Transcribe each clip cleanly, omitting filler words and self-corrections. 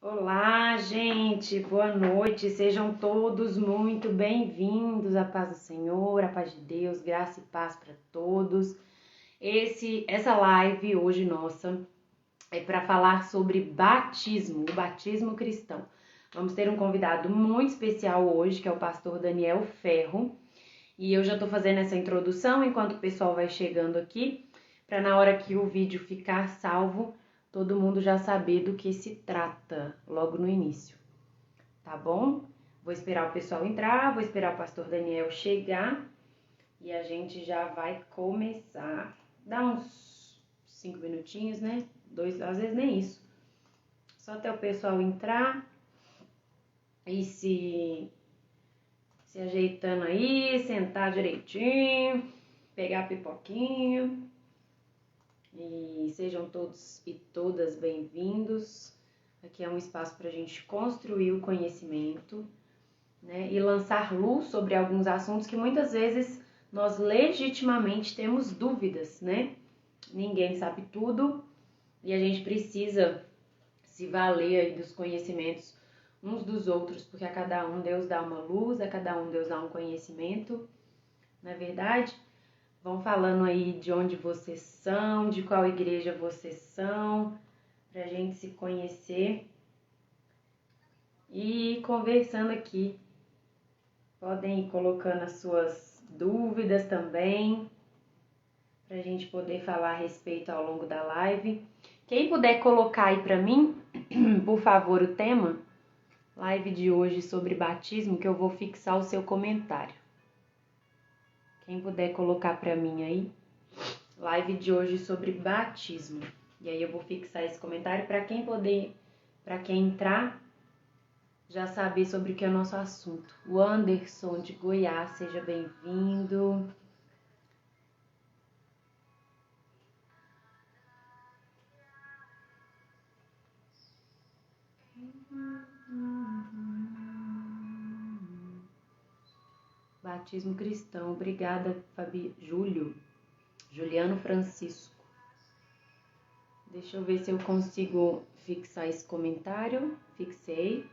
Olá, gente, boa noite, sejam todos muito bem-vindos à paz do Senhor, à paz de Deus, graça e paz para todos. Essa live hoje nossa é para falar sobre batismo, o batismo cristão. Vamos ter um convidado muito especial hoje, que é o pastor Daniel Ferro, e eu já estou fazendo essa introdução enquanto o pessoal vai chegando aqui, para na hora que o vídeo ficar salvo, todo mundo já saber do que se trata logo no início, tá bom? Vou esperar o pessoal entrar, vou esperar o pastor Daniel chegar e a gente já vai começar. Dá uns 5 minutinhos, né? Às vezes nem isso. Só até o pessoal entrar e se ajeitando aí, sentar direitinho, pegar a pipoquinha. E sejam todos e todas bem-vindos. Aqui é um espaço para a gente construir o conhecimento, né, e lançar luz sobre alguns assuntos que muitas vezes nós legitimamente temos dúvidas, né? Ninguém sabe tudo e a gente precisa se valer aí dos conhecimentos uns dos outros, porque a cada um Deus dá uma luz, a cada um Deus dá um conhecimento, não é verdade? Vão falando aí de onde vocês são, de qual igreja vocês são, pra gente se conhecer e ir conversando aqui. Podem ir colocando as suas dúvidas também, pra gente poder falar a respeito ao longo da live. Quem puder colocar aí pra mim, por favor, o tema, live de hoje sobre batismo, que eu vou fixar o seu comentário. Quem puder colocar pra mim aí, live de hoje sobre batismo. E aí eu vou fixar esse comentário para quem entrar, já saber sobre o que é o nosso assunto. O Anderson de Goiás, seja bem-vindo. Batismo cristão, obrigada, Juliano Francisco. Deixa eu ver se eu consigo fixar esse comentário. Fixei.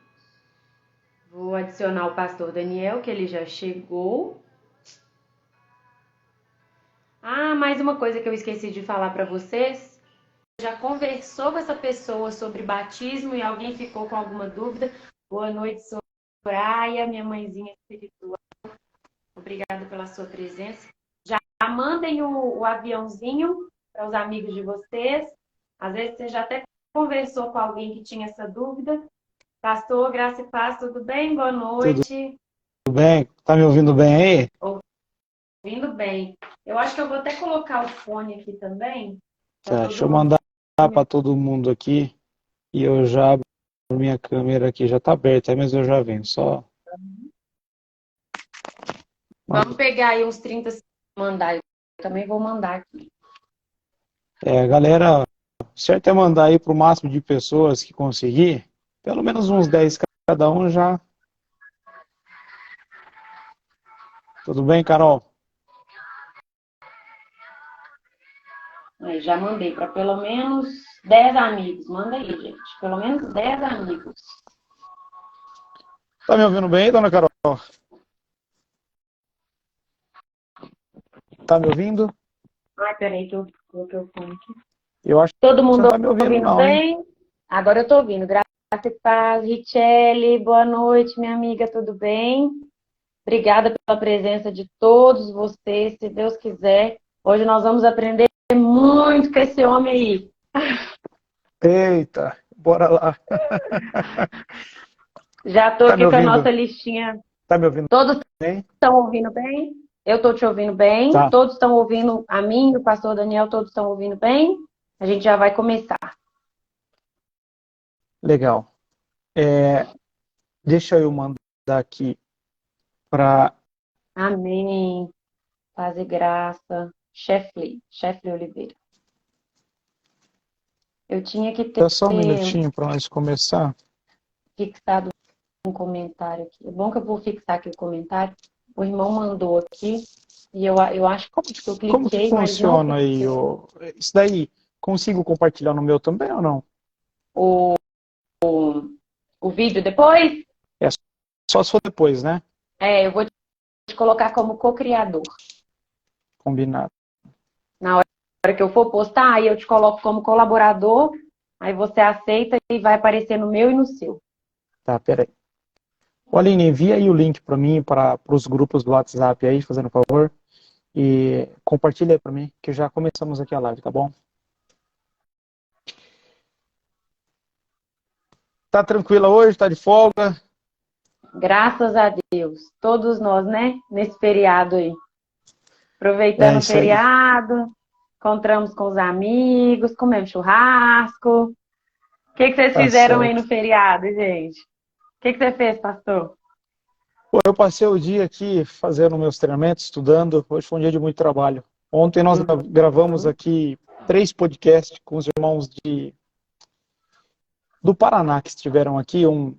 Vou adicionar o pastor Daniel, que ele já chegou. Ah, mais uma coisa que eu esqueci de falar para vocês. Já conversou com essa pessoa sobre batismo e alguém ficou com alguma dúvida? Boa noite, Soraya, minha mãezinha espiritual. Obrigada pela sua presença. Já mandem o aviãozinho para os amigos de vocês. Às vezes você já até conversou com alguém que tinha essa dúvida. Pastor, graça e paz, tudo bem? Boa Tudo noite. bem? Tá me ouvindo bem aí? Ouvindo bem. Eu acho que eu vou até colocar o fone aqui também, para Tá, deixa todo eu mundo. mandar para todo mundo aqui e eu já abro minha câmera aqui, já tá aberta, mas eu já venho, só Vamos pegar aí uns 30 segundos para mandar. Eu também vou mandar aqui. galera, certo é mandar aí pro máximo de pessoas que conseguir, pelo menos uns 10 cada um já. Tudo bem, Carol? Aí, já mandei para pelo menos 10 amigos. Manda aí, gente. Pelo menos 10 amigos. Tá me ouvindo bem, dona Carol? Tá me ouvindo? Ai, peraí, que eu coloquei o fone aqui. Eu acho que Todo você mundo não tá me ouvindo ouvindo não, hein? bem? Agora eu tô ouvindo. Graça e paz. Richelle, boa noite, minha amiga, tudo bem? Obrigada pela presença de todos vocês. Se Deus quiser, hoje nós vamos aprender muito com esse homem aí. Eita, bora lá. Já estou Tá me aqui com a ouvindo? nossa listinha. Tá me ouvindo Todos bem? estão ouvindo bem? Eu estou te ouvindo bem? Tá, Todos estão ouvindo a mim, o pastor Daniel, todos estão ouvindo bem? A gente já vai começar. legal. Deixa eu mandar aqui para. Amém. Paz e graça. Chefley Oliveira. Eu tinha que ter Só um minutinho para nós começar. fixado um comentário aqui. É bom que eu vou fixar aqui o comentário. O irmão mandou aqui e eu acho que eu Como que cliquei, mas não funciona aí? fixei. Isso daí, consigo compartilhar no meu também ou não? O, o vídeo depois? É só se for depois, né? Eu vou te colocar como co-criador. Combinado. Na hora que eu for postar, aí eu te coloco como colaborador, aí você aceita e vai aparecer no meu e no seu. Tá, peraí. Aline, envia aí o link para mim, para os grupos do WhatsApp aí, fazendo um favor. E compartilha aí para mim, que já começamos aqui a live, tá bom? Tá tranquila hoje? Tá de folga? Graças a Deus. Todos nós, né? Nesse feriado aí. Aproveitando o Isso aí. feriado, encontramos com os amigos, comemos churrasco. O que vocês Tá fizeram aí certo. no feriado, gente? O que você fez, pastor? Pô, eu passei o dia aqui fazendo meus treinamentos, estudando. Hoje foi um dia de muito trabalho. Ontem nós gravamos Uhum. aqui 3 podcasts com os irmãos do Paraná que estiveram aqui. Um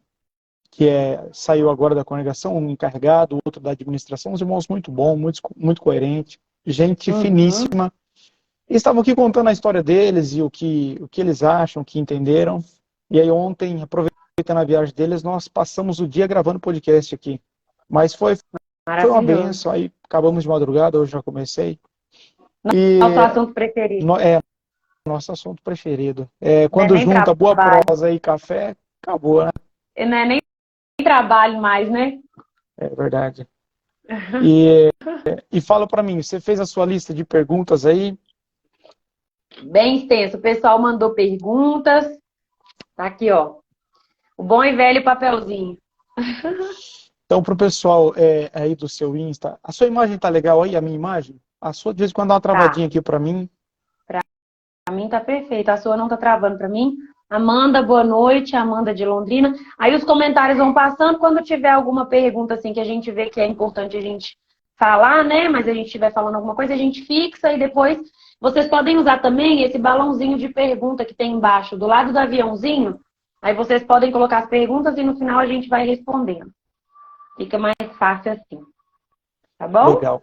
que saiu agora da congregação, um encarregado, outro da administração. Uns irmãos muito bons, muito coerentes, gente Uhum. finíssima. E estavam aqui contando a história deles e o que eles acham, o que entenderam. E aí ontem, aproveitando a viagem deles, nós passamos o dia gravando podcast aqui. Mas foi uma Maravilhoso. benção, aí acabamos de madrugada, hoje já comecei. E Nosso assunto preferido. é nosso assunto preferido. Não é Quando nem junta boa trabalho. prosa e café, acabou, né? Não é nem trabalho mais, né? É verdade. E fala para mim, você fez a sua lista de perguntas aí? Bem extenso. O pessoal mandou perguntas. Tá aqui, ó. O bom e velho papelzinho. Então, para o pessoal aí do seu Insta, a sua imagem tá legal aí, a minha imagem? A sua, de vez em quando, dá uma Tá. travadinha aqui para mim. Pra mim tá perfeito. A sua não tá travando pra mim. Amanda, boa noite. Amanda de Londrina. Aí os comentários vão passando. Quando tiver alguma pergunta assim que a gente vê que é importante a gente falar, né? Mas a gente estiver falando alguma coisa, a gente fixa e depois vocês podem usar também esse balãozinho de pergunta que tem embaixo, do lado do aviãozinho. Aí vocês podem colocar as perguntas e no final a gente vai respondendo. Fica mais fácil assim. Tá bom? Legal.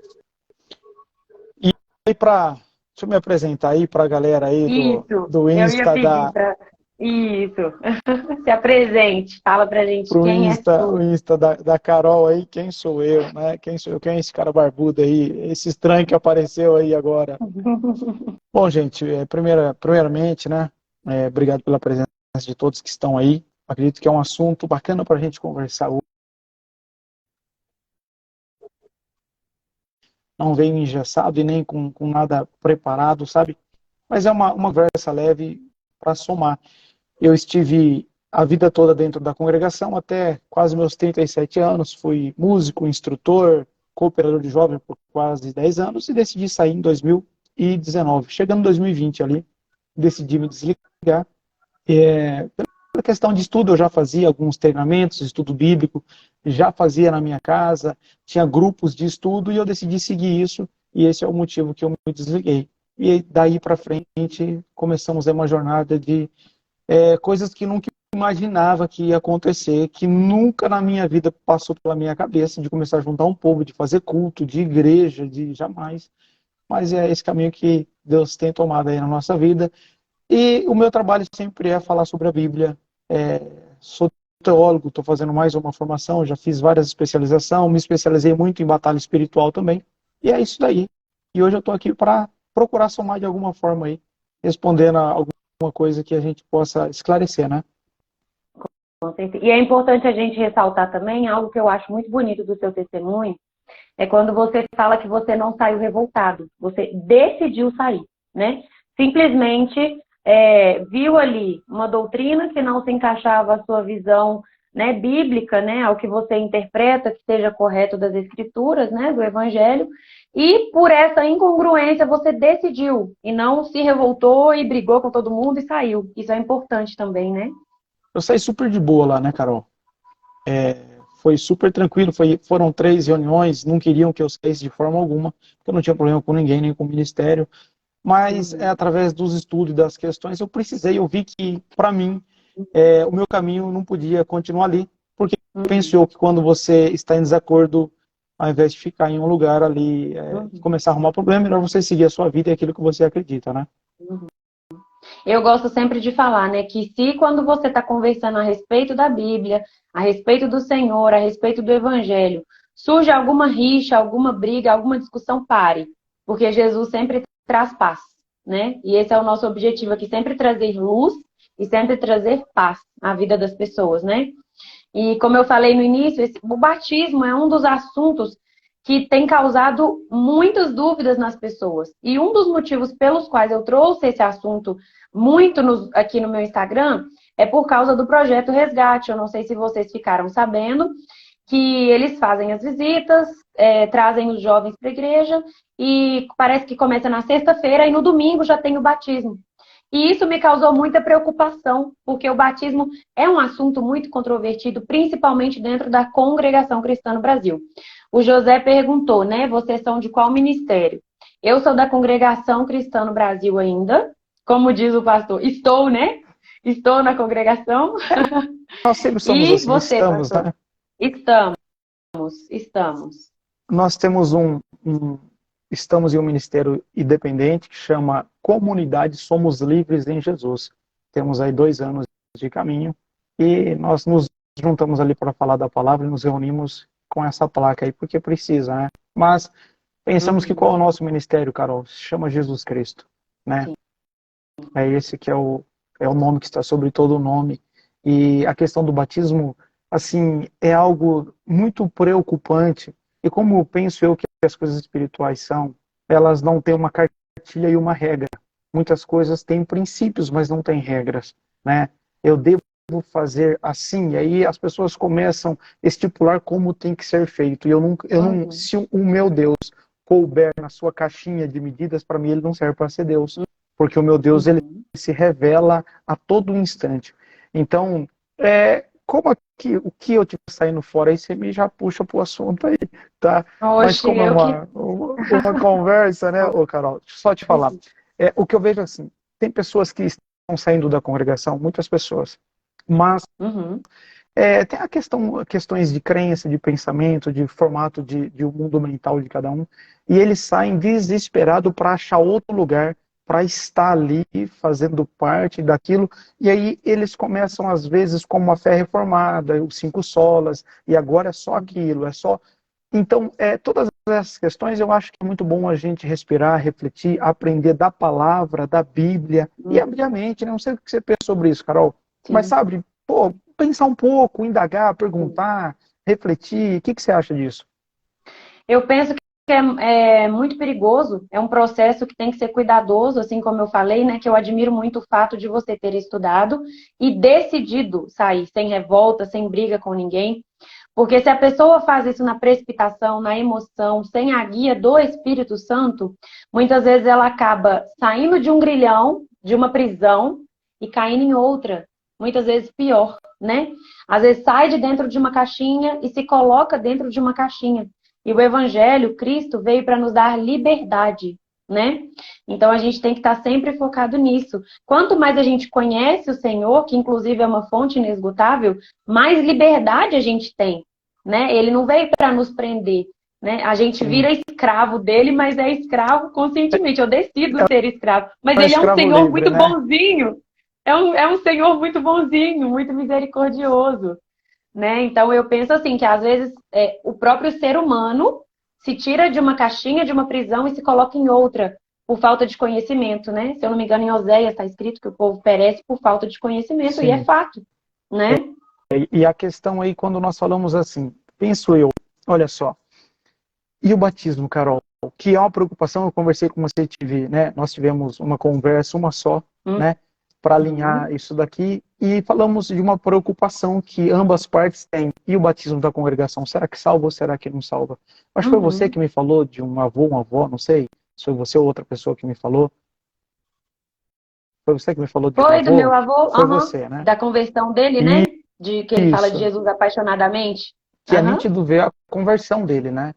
E aí deixa eu me apresentar aí para a galera aí Isso. do Eu ia Insta pedir para. Isso. Se apresente. Fala pra gente pro quem é O tu. Insta da Carol aí, quem sou eu, né? Quem sou eu? Quem é esse cara barbudo aí? Esse estranho que apareceu aí agora. Bom, gente, primeiramente, né? Obrigado pela presença de todos que estão aí. Acredito que é um assunto bacana para a gente conversar hoje. Não venho engessado e nem com nada preparado, sabe? Mas é uma conversa leve para somar. Eu estive a vida toda dentro da congregação, até quase meus 37 anos. Fui músico, instrutor, cooperador de jovem por quase 10 anos e decidi sair em 2019. Chegando em 2020 ali, decidi me desligar. Pela questão de estudo, eu já fazia alguns treinamentos, estudo bíblico, já fazia na minha casa, tinha grupos de estudo e eu decidi seguir isso e esse é o motivo que eu me desliguei. E daí para frente começamos uma jornada de coisas que nunca imaginava que ia acontecer, que nunca na minha vida passou pela minha cabeça, de começar a juntar um povo, de fazer culto, de igreja, de jamais. Mas é esse caminho que Deus tem tomado aí na nossa vida. E o meu trabalho sempre é falar sobre a Bíblia. Sou teólogo, estou fazendo mais uma formação, já fiz várias especializações, me especializei muito em batalha espiritual também. E é isso daí. E hoje eu estou aqui para procurar somar de alguma forma aí, respondendo a alguma coisa que a gente possa esclarecer, né? E é importante a gente ressaltar também algo que eu acho muito bonito do seu testemunho, é quando você fala que você não saiu revoltado, você decidiu sair, né? Simplesmente viu ali uma doutrina que não se encaixava à sua visão, né, bíblica, né, ao que você interpreta que seja correto das escrituras, né, do evangelho, e por essa incongruência você decidiu e não se revoltou e brigou com todo mundo e saiu. Isso é importante também, né? Eu saí super de boa lá, né, Carol? Foi super tranquilo, foram 3 reuniões, não queriam que eu saísse de forma alguma, porque eu não tinha problema com ninguém, nem com o ministério, mas Uhum. através dos estudos e das questões eu precisei, eu vi que, para mim, o meu caminho não podia continuar ali, porque Uhum. pensou que quando você está em desacordo, ao invés de ficar em um lugar ali e Uhum. começar a arrumar problema, é melhor você seguir a sua vida e aquilo que você acredita, né? Uhum. Eu gosto sempre de falar, né, que se quando você está conversando a respeito da Bíblia, a respeito do Senhor, a respeito do Evangelho, surge alguma rixa, alguma briga, alguma discussão, pare. Porque Jesus sempre traz paz, né? E esse é o nosso objetivo aqui, sempre trazer luz e sempre trazer paz à vida das pessoas, né? E como eu falei no início, o batismo é um dos assuntos que tem causado muitas dúvidas nas pessoas. E um dos motivos pelos quais eu trouxe esse assunto muito aqui no meu Instagram é por causa do projeto Resgate. Eu não sei se vocês ficaram sabendo que eles fazem as visitas, trazem os jovens para a igreja e parece que começa na sexta-feira e no domingo já tem o batismo. E isso me causou muita preocupação, porque o batismo é um assunto muito controvertido, principalmente dentro da congregação cristã no Brasil. O José perguntou, né? Vocês são de qual ministério? Eu sou da congregação cristã no Brasil ainda. Como diz o pastor, estou, né? Estou na congregação. Nós sempre somos E assim, você, estamos, pastor? né? Estamos. Nós temos estamos em um ministério independente que chama Comunidade Somos Livres em Jesus. Temos aí 2 anos de caminho e nós nos juntamos ali para falar da palavra e nos reunimos com essa placa aí, porque precisa, né? Mas pensamos que qual é o nosso ministério, Carol? Se chama Jesus Cristo, né? Sim. É esse que é o nome que está sobre todo o nome. E a questão do batismo, assim, é algo muito preocupante. E como penso eu que as coisas espirituais são, elas não têm uma cartilha e uma regra. Muitas coisas têm princípios, mas não têm regras, né? Eu devo fazer assim, e aí as pessoas começam a estipular como tem que ser feito. E se o meu Deus couber na sua caixinha de medidas, para mim ele não serve para ser Deus. Porque o meu Deus, ele se revela a todo instante. Então, como aqui, o que eu tive saindo fora aí, você me já puxa pro assunto aí, tá? Mas Oxe, como é uma conversa, né, ô Carol? Deixa eu só te falar. O que eu vejo assim, tem pessoas que estão saindo da congregação, muitas pessoas, mas tem questões de crença, de pensamento, de formato de um mundo mental de cada um, e eles saem desesperados para achar outro lugar, para estar ali fazendo parte daquilo, e aí eles começam às vezes como a fé reformada, os 5 solas, e agora é só aquilo, é só... Então, todas essas questões eu acho que é muito bom a gente respirar, refletir, aprender da palavra, da Bíblia, e abrir a mente, né? Não sei o que você pensa sobre isso, Carol, mas sabe, pensar um pouco, indagar, perguntar, refletir, o que você acha disso? Eu penso que é muito perigoso, é um processo que tem que ser cuidadoso, assim como eu falei, né? Que eu admiro muito o fato de você ter estudado e decidido sair sem revolta, sem briga com ninguém. Porque se a pessoa faz isso na precipitação, na emoção, sem a guia do Espírito Santo, muitas vezes ela acaba saindo de um grilhão, de uma prisão, e caindo em outra, muitas vezes pior, né? Às vezes sai de dentro de uma caixinha e se coloca dentro de uma caixinha. E o Evangelho, Cristo, veio para nos dar liberdade, né? Então a gente tem que estar sempre focado nisso. Quanto mais a gente conhece o Senhor, que inclusive é uma fonte inesgotável, mais liberdade a gente tem, né? Ele não veio para nos prender, né? A gente vira escravo dele, mas é escravo conscientemente. Eu decido ser escravo. Mas ele é um Senhor livre, muito né? bonzinho. É um Senhor muito bonzinho, muito misericordioso. Né? Então eu penso assim, que às vezes o próprio ser humano se tira de uma caixinha, de uma prisão e se coloca em outra, por falta de conhecimento, né? Se eu não me engano, em Oséias está escrito que o povo perece por falta de conhecimento, Sim. e é fato, né? E a questão aí, quando nós falamos assim, penso eu, olha só, e o batismo, Carol, que é uma preocupação, eu conversei com você, né? Nós tivemos uma conversa, uma só, né? Para alinhar isso daqui, e falamos de uma preocupação que ambas partes têm. E o batismo da congregação, será que salva ou será que não salva? Acho que foi você que me falou de um avô, uma avó, não sei, se foi você ou outra pessoa que me falou. Foi você que me falou de um Foi avô? do meu avô, Foi você, né? da conversão dele, né? De que ele fala de Isso, Jesus apaixonadamente. que é nítido ver a conversão dele, né?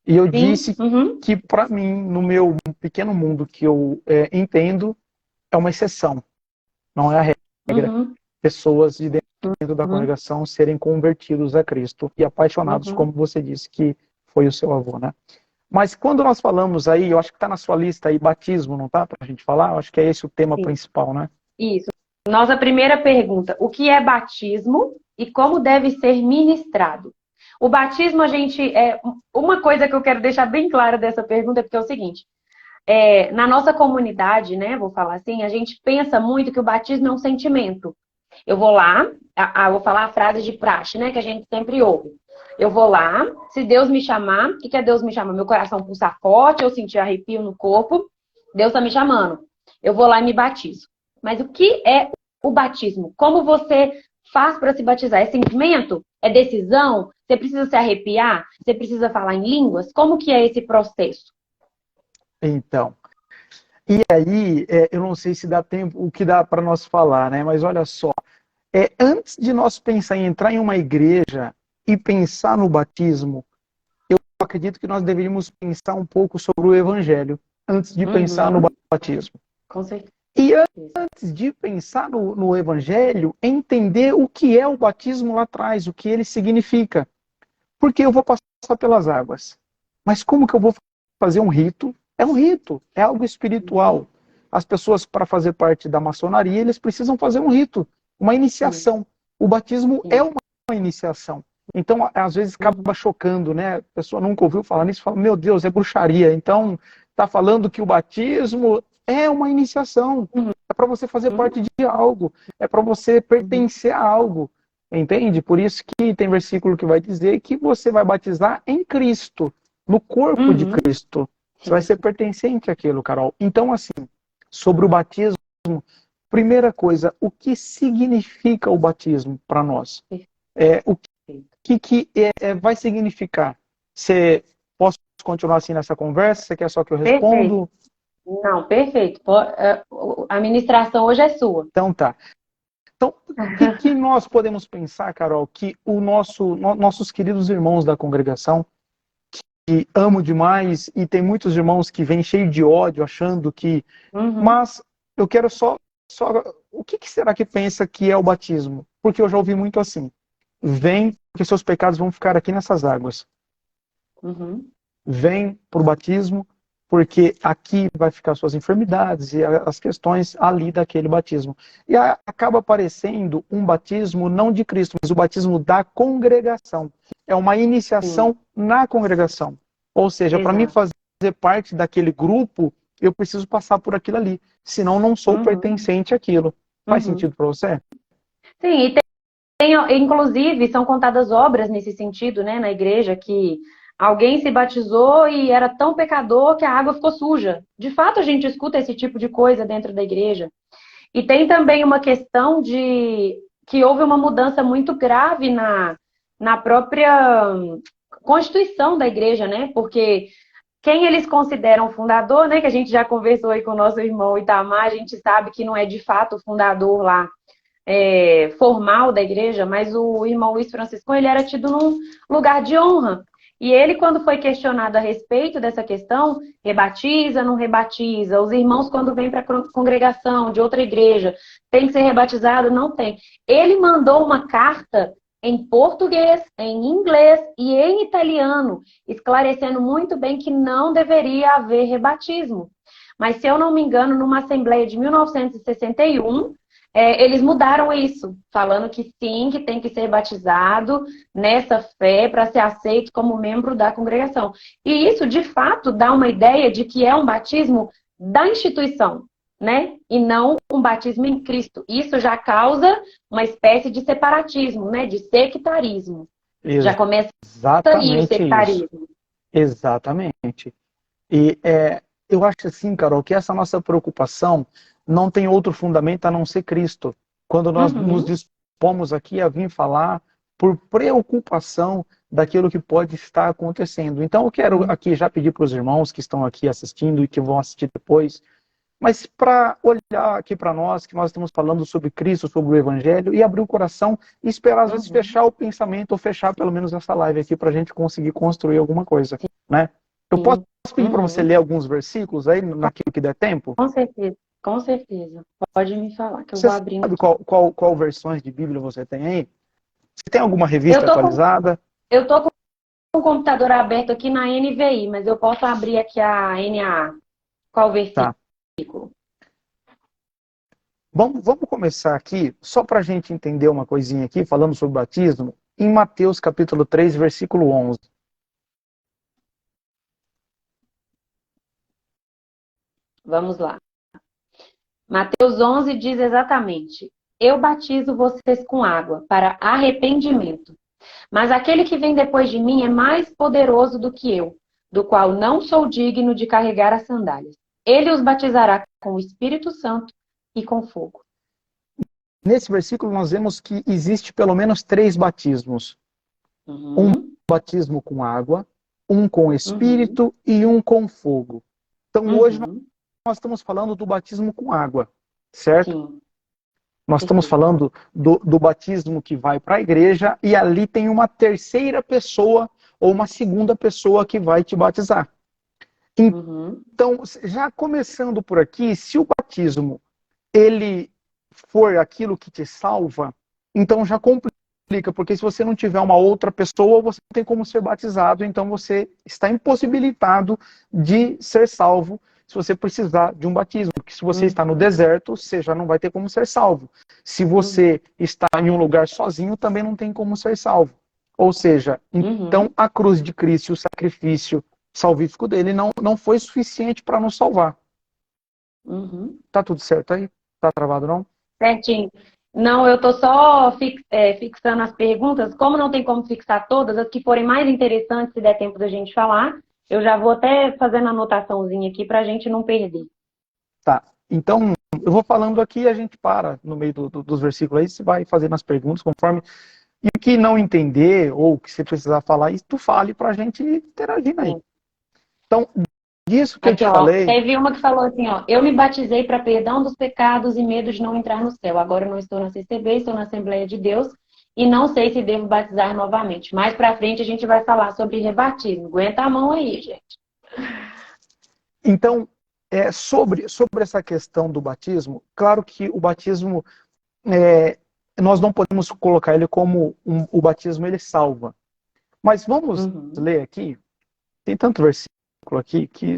E eu disse que, para mim, no meu pequeno mundo que eu entendo, é uma exceção, não é a regra. Pessoas de dentro da congregação serem convertidos a Cristo e apaixonados, como você disse que foi o seu avô, né? Mas quando nós falamos aí, eu acho que está na sua lista aí, batismo, não tá? Para a gente falar? Eu acho que é esse o tema principal, né? Isso. Nossa primeira pergunta: o que é batismo e como deve ser ministrado? O batismo, a gente. Uma coisa que eu quero deixar bem clara dessa pergunta, porque é o seguinte: na nossa comunidade, né, vou falar assim, a gente pensa muito que o batismo é um sentimento. Eu vou lá, vou falar a frase de praxe, né, que a gente sempre ouve. Eu vou lá, se Deus me chamar, o que é Deus me chamar? Meu coração pulsar forte, eu sentir arrepio no corpo, Deus está me chamando. Eu vou lá e me batizo. Mas o que é o batismo? Como você faz para se batizar? É sentimento? É decisão? Você precisa se arrepiar? Você precisa falar em línguas? Como que é esse processo? Então, e aí, eu não sei se dá tempo, o que dá para nós falar, né? Mas olha só, antes de nós pensar em entrar em uma igreja e pensar no batismo, eu acredito que nós deveríamos pensar um pouco sobre o evangelho, antes de pensar no Uhum, batismo. com certeza. E antes de pensar no evangelho, entender o que é o batismo lá atrás, o que ele significa. Porque eu vou passar pelas águas. Mas como que eu vou fazer um rito? É um rito, é algo espiritual. As pessoas, para fazer parte da maçonaria, eles precisam fazer um rito, uma iniciação. O batismo é uma iniciação. Então, às vezes, acaba chocando, né? A pessoa nunca ouviu falar nisso e fala, meu Deus, é bruxaria. Então, está falando que o batismo é uma iniciação. É para você fazer parte de algo. É para você pertencer a algo. Entende? Por isso que tem versículo que vai dizer que você vai batizar em Cristo, no corpo de Cristo. Você vai ser pertencente àquilo, Carol. Então, assim, sobre o batismo, primeira coisa, o que significa o batismo para nós? O que vai significar? Posso continuar assim nessa conversa? Você quer só que eu Perfeito. respondo? Não, perfeito. A administração hoje é sua. Então tá. Então, o que nós podemos pensar, Carol, que nossos queridos irmãos da congregação, que amo demais, e tem muitos irmãos que vêm cheio de ódio, achando que... Mas eu quero só o que será que pensa que é o batismo? Porque eu já ouvi muito assim. Vem, porque seus pecados vão ficar aqui nessas águas. Vem para o batismo, porque aqui vai ficar suas enfermidades e as questões ali daquele batismo. E acaba aparecendo um batismo não de Cristo, mas o batismo da congregação. É uma iniciação na congregação. Ou seja, para mim fazer parte daquele grupo, eu preciso passar por aquilo ali. Senão, não sou pertencente àquilo. Faz sentido para você? Sim, inclusive, são contadas obras nesse sentido, né, na igreja, que alguém se batizou e era tão pecador que a água ficou suja. De fato, a gente escuta esse tipo de coisa dentro da igreja. E tem também uma questão de que houve uma mudança muito grave na própria constituição da igreja, né? Porque quem eles consideram fundador, né? Que a gente já conversou aí com o nosso irmão Itamar, a gente sabe que não é de fato o fundador lá formal da igreja, mas o irmão Luiz Francisco, ele era tido num lugar de honra. E ele, quando foi questionado a respeito dessa questão, rebatiza, não rebatiza, os irmãos, quando vêm para a congregação de outra igreja, tem que ser rebatizado? Não tem. Ele mandou uma carta em português, em inglês e em italiano, esclarecendo muito bem que não deveria haver rebatismo. Mas, se eu não me engano, numa assembleia de 1961, eles mudaram isso, falando que sim, que tem que ser batizado nessa fé para ser aceito como membro da congregação. E isso, de fato, dá uma ideia de que é um batismo da instituição, né? E não um batismo em Cristo. Isso já causa uma espécie de separatismo, né? De sectarismo. Já começa aí o Exatamente isso. sectarismo. Exatamente. E eu acho assim, Carol, que essa nossa preocupação não tem outro fundamento a não ser Cristo. Quando nós nos dispomos aqui a vir falar por preocupação daquilo que pode estar acontecendo. Então eu quero aqui já pedir para os irmãos que estão aqui assistindo e que vão assistir depois, mas para olhar aqui para nós, que nós estamos falando sobre Cristo, sobre o Evangelho, e abrir o coração e esperar, às vezes, fechar o pensamento, ou fechar pelo menos essa live aqui, para a gente conseguir construir alguma coisa, né? Eu posso pedir para você ler alguns versículos aí, naquilo que der tempo? Com certeza, com certeza. Pode me falar, que eu Você vou abrindo sabe aqui. qual versões de Bíblia você tem aí? Você tem alguma revista atualizada? Eu tô com o computador aberto aqui na NVI, mas eu posso abrir aqui a NAA. Qual versículo? Tá. Vamos começar aqui, só para a gente entender uma coisinha aqui, falando sobre batismo, em Mateus capítulo 3, versículo 11. Vamos lá. Mateus 11 diz exatamente: Eu batizo vocês com água para arrependimento, mas aquele que vem depois de mim é mais poderoso do que eu, do qual não sou digno de carregar as sandálias. Ele os batizará com o Espírito Santo e com fogo. Nesse versículo nós vemos que existe pelo menos 3 batismos. Um Uhum, batismo com água, um com uhum, Espírito e um com fogo. Então hoje uhum. nós estamos falando do batismo com água, certo? Sim, Nós estamos perfeito. falando do batismo que vai para a igreja e ali tem uma terceira pessoa ou uma segunda pessoa que vai te batizar. Uhum, Então, já começando por aqui, se o batismo ele for aquilo que te salva, então já complica, porque se você não tiver uma outra pessoa, você não tem como ser batizado, então você está impossibilitado de ser salvo se você precisar de um batismo, porque se você está no uhum, deserto, você já não vai ter como ser salvo. Se uhum, você está em um lugar sozinho, também não tem como ser salvo. Ou seja, então uhum, a cruz de Cristo e o sacrifício salvífico dele não foi suficiente para nos salvar. uhum. Tá tudo certo aí? Tá travado não? Certinho. Não, eu tô só fixando as perguntas. Como não tem como fixar todas, as que forem mais interessantes, se der tempo da gente falar, eu já vou até fazendo anotaçãozinha aqui para a gente não perder. Tá. Então, eu vou falando aqui e a gente para no meio dos versículos aí, você vai fazendo as perguntas conforme. E o que não entender, ou que você precisar falar, isso tu fale pra gente interagindo aí. Sim. Então, disso que eu Aqui, te ó. falei, Teve uma que falou assim, ó. Eu me batizei para perdão dos pecados e medo de não entrar no céu. Agora eu não estou na CCB, estou na Assembleia de Deus e não sei se devo batizar novamente. Mais para frente a gente vai falar sobre rebatismo. Aguenta a mão aí, gente. então, sobre essa questão do batismo, claro que o batismo, nós não podemos colocar ele como o batismo ele salva. Mas vamos Uhum. ler aqui, tem tanto versículo aqui que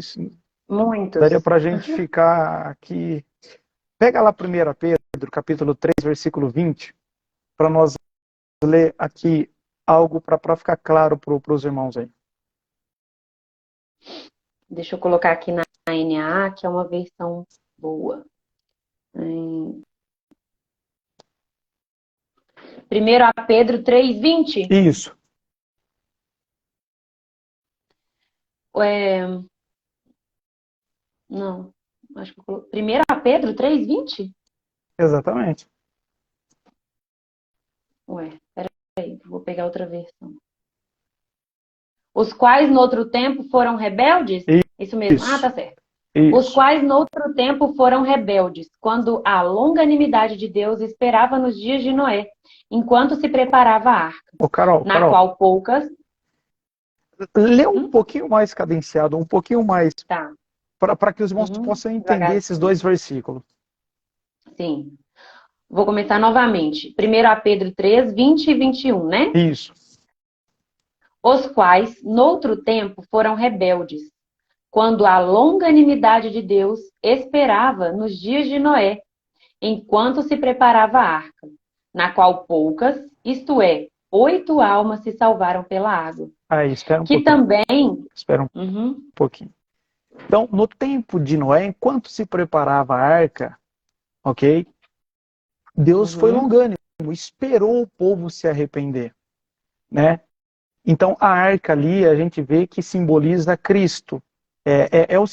daria Muitos. para a gente ficar aqui. Pega lá 1 Pedro, capítulo 3, versículo 20, para nós ler aqui algo para ficar claro para os irmãos aí. Deixa eu colocar aqui na NA, que é uma versão boa. Em 1 a Pedro 3:20. Isso, É, não, acho que eu coloquei. 1 a Pedro 3:20? exatamente. Ué, peraí, vou pegar outra versão. Os quais no outro tempo foram rebeldes? Isso mesmo. Ah, Isso, tá certo. Os isso. quais no outro tempo foram rebeldes, quando a longanimidade de Deus esperava nos dias de Noé, enquanto se preparava a arca, Ô, Carol, na Carol, qual poucas. lê um pouquinho mais cadenciado, um pouquinho mais, Tá. para que os irmãos Uhum, possam entender esses devagarzinho. dois versículos. Sim. Vou começar novamente. 1 Pedro 3:20 e 21, né? Isso. Os quais, noutro tempo, foram rebeldes, quando a longanimidade de Deus esperava nos dias de Noé, enquanto se preparava a arca, na qual poucas, isto é, 8 almas se salvaram pela água. Aí, espera um Que pouquinho. também. Espera um Uhum, pouquinho. Então, no tempo de Noé, enquanto se preparava a arca, ok? Deus foi uhum, longânimo, esperou o povo se arrepender, né? Então, a arca ali, a gente vê que simboliza Cristo. É o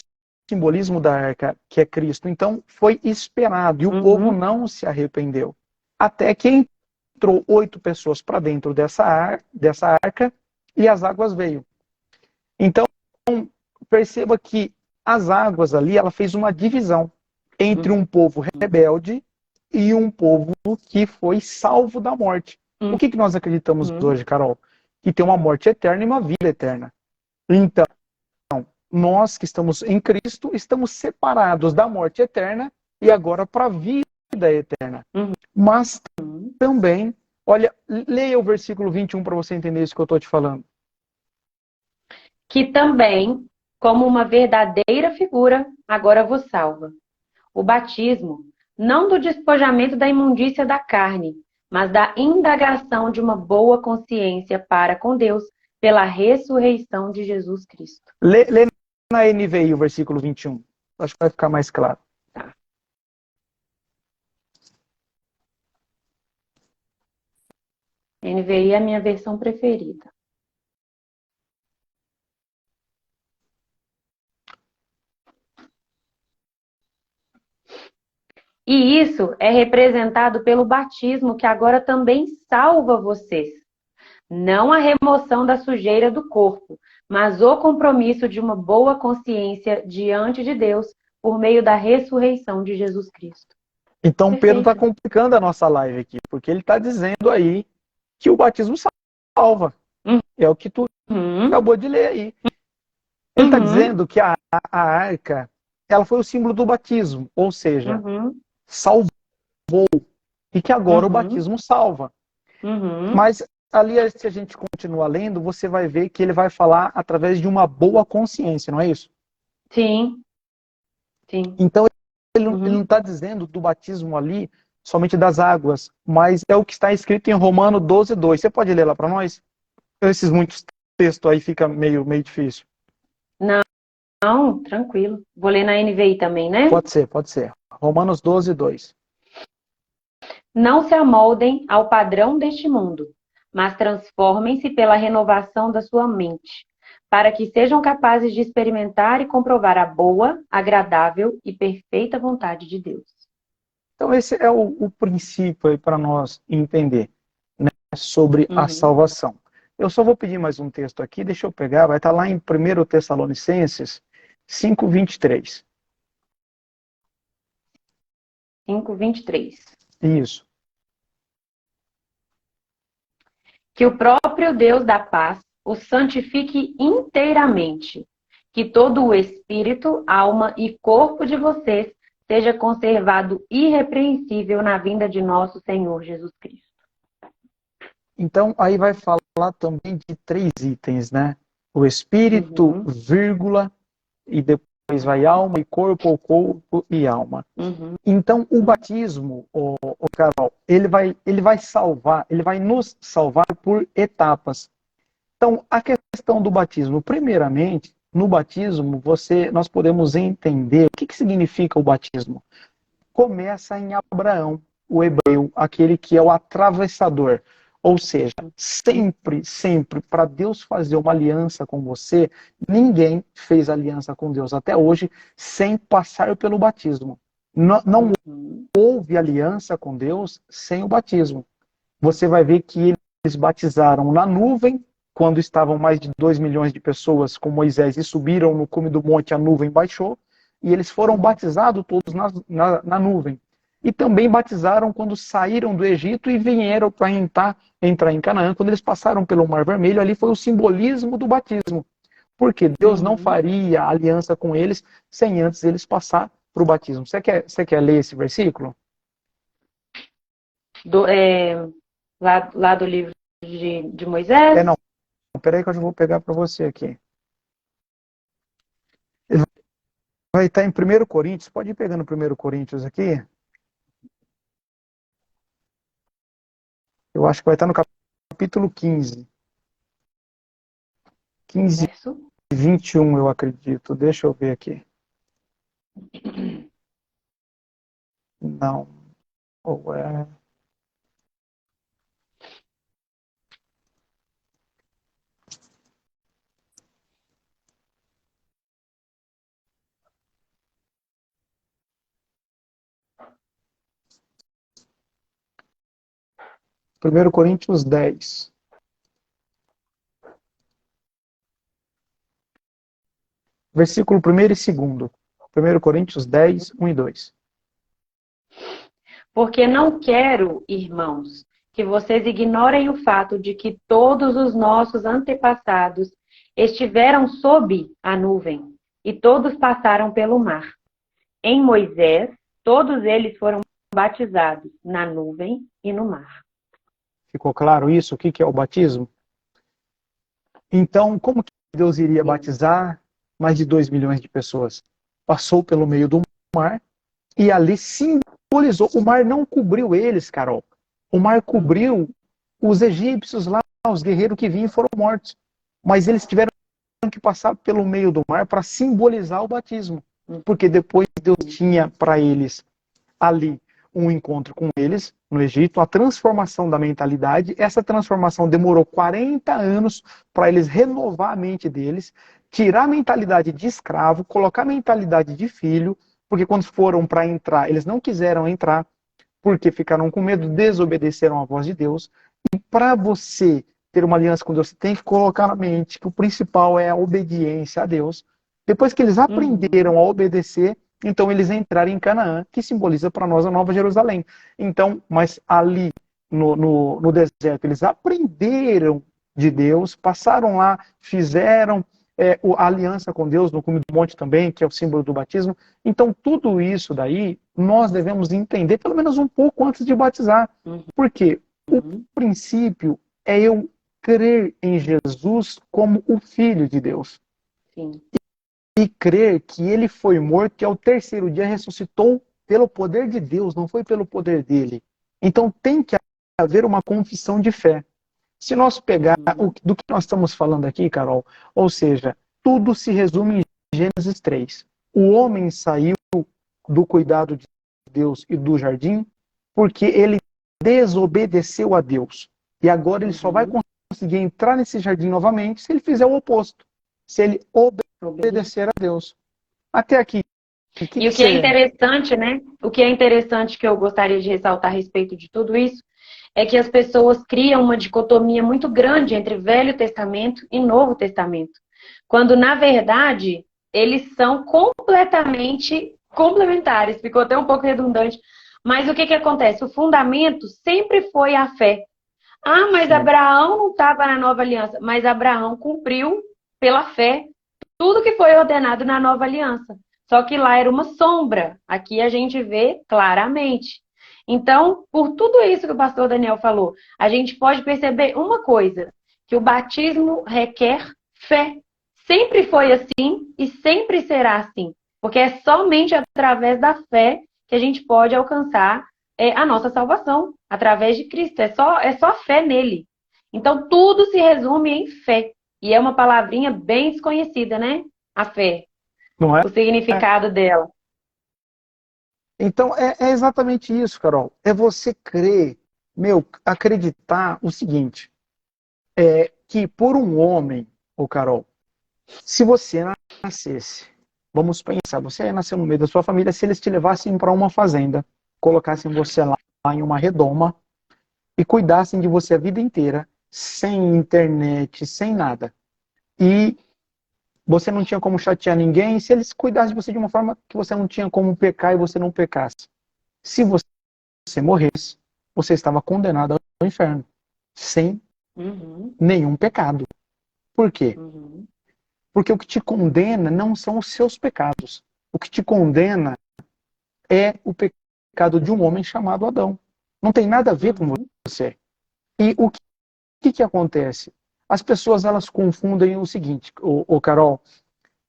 simbolismo da arca, que é Cristo. Então, foi esperado, e o povo uhum, não se arrependeu. Até que entrou 8 pessoas para dentro dessa arca, e as águas veio. Então, perceba que as águas ali, ela fez uma divisão entre um povo rebelde e um povo que foi salvo da morte. O uhum, que nós acreditamos uhum. hoje, Carol? Que tem uma morte eterna e uma vida eterna. Então, nós que estamos em Cristo, estamos separados da morte eterna e agora para a vida eterna. Mas também, olha, leia o versículo 21 para você entender isso que eu estou te falando. Que também, como uma verdadeira figura, agora vos salva. O batismo não do despojamento da imundícia da carne, mas da indagação de uma boa consciência para com Deus pela ressurreição de Jesus Cristo. Lê na NVI o versículo 21. Acho que vai ficar mais claro. Tá. NVI é a minha versão preferida. E isso é representado pelo batismo, que agora também salva vocês. Não a remoção da sujeira do corpo, mas o compromisso de uma boa consciência diante de Deus por meio da ressurreição de Jesus Cristo. Então Pedro está Perfeito. complicando a nossa live aqui, porque ele está dizendo aí que o batismo salva. É o que tu acabou de ler aí. Ele está dizendo que a arca, ela foi o símbolo do batismo, ou seja, salvou, e que agora o batismo salva. Mas ali, se a gente continuar lendo, você vai ver que ele vai falar através de uma boa consciência, não é isso? Sim. Sim. Então, ele não está dizendo do batismo ali somente das águas, mas é o que está escrito em Romanos 12:2. Você pode ler lá para nós? Esses muitos textos aí fica meio difícil. Não, tranquilo. Vou ler na NVI também, né? Pode ser. Romanos 12:2. Não se amoldem ao padrão deste mundo, mas transformem-se pela renovação da sua mente, para que sejam capazes de experimentar e comprovar a boa, agradável e perfeita vontade de Deus. Então esse é o princípio aí para nós entender, né, sobre a salvação. Eu só vou pedir mais um texto aqui, deixa eu pegar, vai estar lá em 1 Tessalonicenses 5:23. 5:23. Isso. Que o próprio Deus da paz o santifique inteiramente, que todo o espírito, alma e corpo de vocês seja conservado irrepreensível na vinda de nosso Senhor Jesus Cristo. Então, aí vai falar também de 3 itens, né? O espírito, vírgula, e depois vai alma e corpo, ou corpo e alma. Então, o batismo, o Carol, ele vai salvar, ele vai nos salvar por etapas. Então, a questão do batismo, primeiramente, no batismo, nós podemos entender o que significa o batismo. Começa em Abraão, o hebreu, aquele que é o atravessador. Ou seja, sempre, para Deus fazer uma aliança com você, ninguém fez aliança com Deus até hoje sem passar pelo batismo. Não houve aliança com Deus sem o batismo. Você vai ver que eles batizaram na nuvem, quando estavam mais de 2 milhões de pessoas com Moisés e subiram no cume do monte, a nuvem baixou, e eles foram batizados todos na nuvem. E também batizaram quando saíram do Egito e vieram para entrar em Canaã. Quando eles passaram pelo Mar Vermelho, ali foi o simbolismo do batismo. Porque Deus não faria aliança com eles sem antes eles passar para o batismo. Você quer ler esse versículo? Lá do livro de Moisés? Não. Peraí que eu já vou pegar para você aqui. Ele vai estar em 1 Coríntios. Pode ir pegando 1 Coríntios aqui. Eu acho que vai estar no capítulo 15. 15 e 21, eu acredito. Deixa eu ver aqui. Não. Ou é... Primeiro Coríntios 10. Versículo 1 e 2. 1 Coríntios 10, 1 e 2. Porque não quero, irmãos, que vocês ignorem o fato de que todos os nossos antepassados estiveram sob a nuvem e todos passaram pelo mar. Em Moisés, todos eles foram batizados na nuvem e no mar. Ficou claro isso? O que é o batismo? Então, como que Deus iria batizar mais de 2 milhões de pessoas? Passou pelo meio do mar e ali simbolizou. O mar não cobriu eles, Carol. O mar cobriu os egípcios lá, os guerreiros que vinham e foram mortos. Mas eles tiveram que passar pelo meio do mar para simbolizar o batismo. Porque depois Deus tinha para eles ali um encontro com eles no Egito, a transformação da mentalidade. Essa transformação demorou 40 anos para eles renovar a mente deles, tirar a mentalidade de escravo, colocar a mentalidade de filho, porque quando foram para entrar, eles não quiseram entrar, porque ficaram com medo, desobedeceram à voz de Deus. E para você ter uma aliança com Deus, você tem que colocar na mente que o principal é a obediência a Deus. Depois que eles aprenderam a obedecer, então eles entraram em Canaã, que simboliza para nós a Nova Jerusalém. Então, mas ali no deserto, eles aprenderam de Deus, passaram lá, fizeram a aliança com Deus no cume do monte também, que é o símbolo do batismo. Então, tudo isso daí, nós devemos entender, pelo menos um pouco antes de batizar. Porque o princípio é eu crer em Jesus como o Filho de Deus. Sim. E crer que ele foi morto e ao terceiro dia ressuscitou pelo poder de Deus, não foi pelo poder dele. Então tem que haver uma confissão de fé. Se nós pegar do que nós estamos falando aqui, Carol, ou seja, tudo se resume em Gênesis 3. O homem saiu do cuidado de Deus e do jardim porque ele desobedeceu a Deus. E agora ele só vai conseguir entrar nesse jardim novamente se ele fizer o oposto. Se ele obedecer a Deus. Até aqui. E o que é interessante, né? O que é interessante que eu gostaria de ressaltar a respeito de tudo isso é que as pessoas criam uma dicotomia muito grande entre Velho Testamento e Novo Testamento. Quando, na verdade, eles são completamente complementares. Ficou até um pouco redundante. Mas o que acontece? O fundamento sempre foi a fé. Ah, mas Abraão não estava na nova aliança. Mas Abraão cumpriu pela fé tudo que foi ordenado na nova aliança. Só que lá era uma sombra. Aqui a gente vê claramente. Então, por tudo isso que o pastor Daniel falou, a gente pode perceber uma coisa, que o batismo requer fé. Sempre foi assim e sempre será assim. Porque é somente através da fé que a gente pode alcançar a nossa salvação, através de Cristo. É só fé nele. Então, tudo se resume em fé. E é uma palavrinha bem desconhecida, né? A fé. Não é? O significado dela. Então, é exatamente isso, Carol. É você crer, acreditar o seguinte, que por um homem, Carol, se você nascesse, vamos pensar, você nasceu no meio da sua família, se eles te levassem para uma fazenda, colocassem você lá em uma redoma e cuidassem de você a vida inteira, sem internet, sem nada. E você não tinha como chatear ninguém, se eles cuidassem de você de uma forma que você não tinha como pecar e você não pecasse. Se você morresse, você estava condenado ao inferno, sem nenhum pecado. Por quê? Porque o que te condena não são os seus pecados. O que te condena é o pecado de um homem chamado Adão. Não tem nada a ver com você. E o que acontece? As pessoas elas confundem o seguinte, Carol,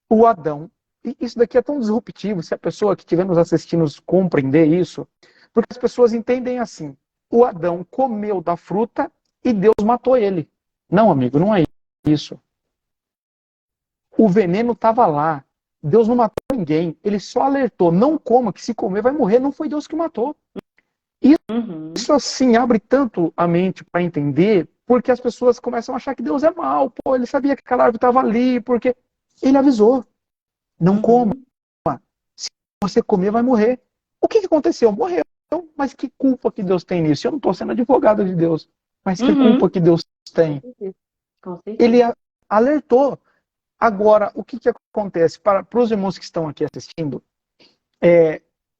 o Adão, e isso daqui é tão disruptivo, se a pessoa que estiver nos assistindo compreender isso, porque as pessoas entendem assim, o Adão comeu da fruta e Deus matou ele. Não, amigo, não é isso. O veneno estava lá, Deus não matou ninguém, ele só alertou, não coma, que se comer vai morrer, não foi Deus que matou. Isso assim abre tanto a mente para entender, porque as pessoas começam a achar que Deus é mau. Pô, ele sabia que aquela árvore estava ali, porque ele avisou. Não coma. Se você comer, vai morrer. O que aconteceu? Morreu. Mas que culpa que Deus tem nisso? Eu não estou sendo advogado de Deus. Mas que culpa que Deus tem? Ele alertou. Agora, o que acontece? Para os irmãos que estão aqui assistindo,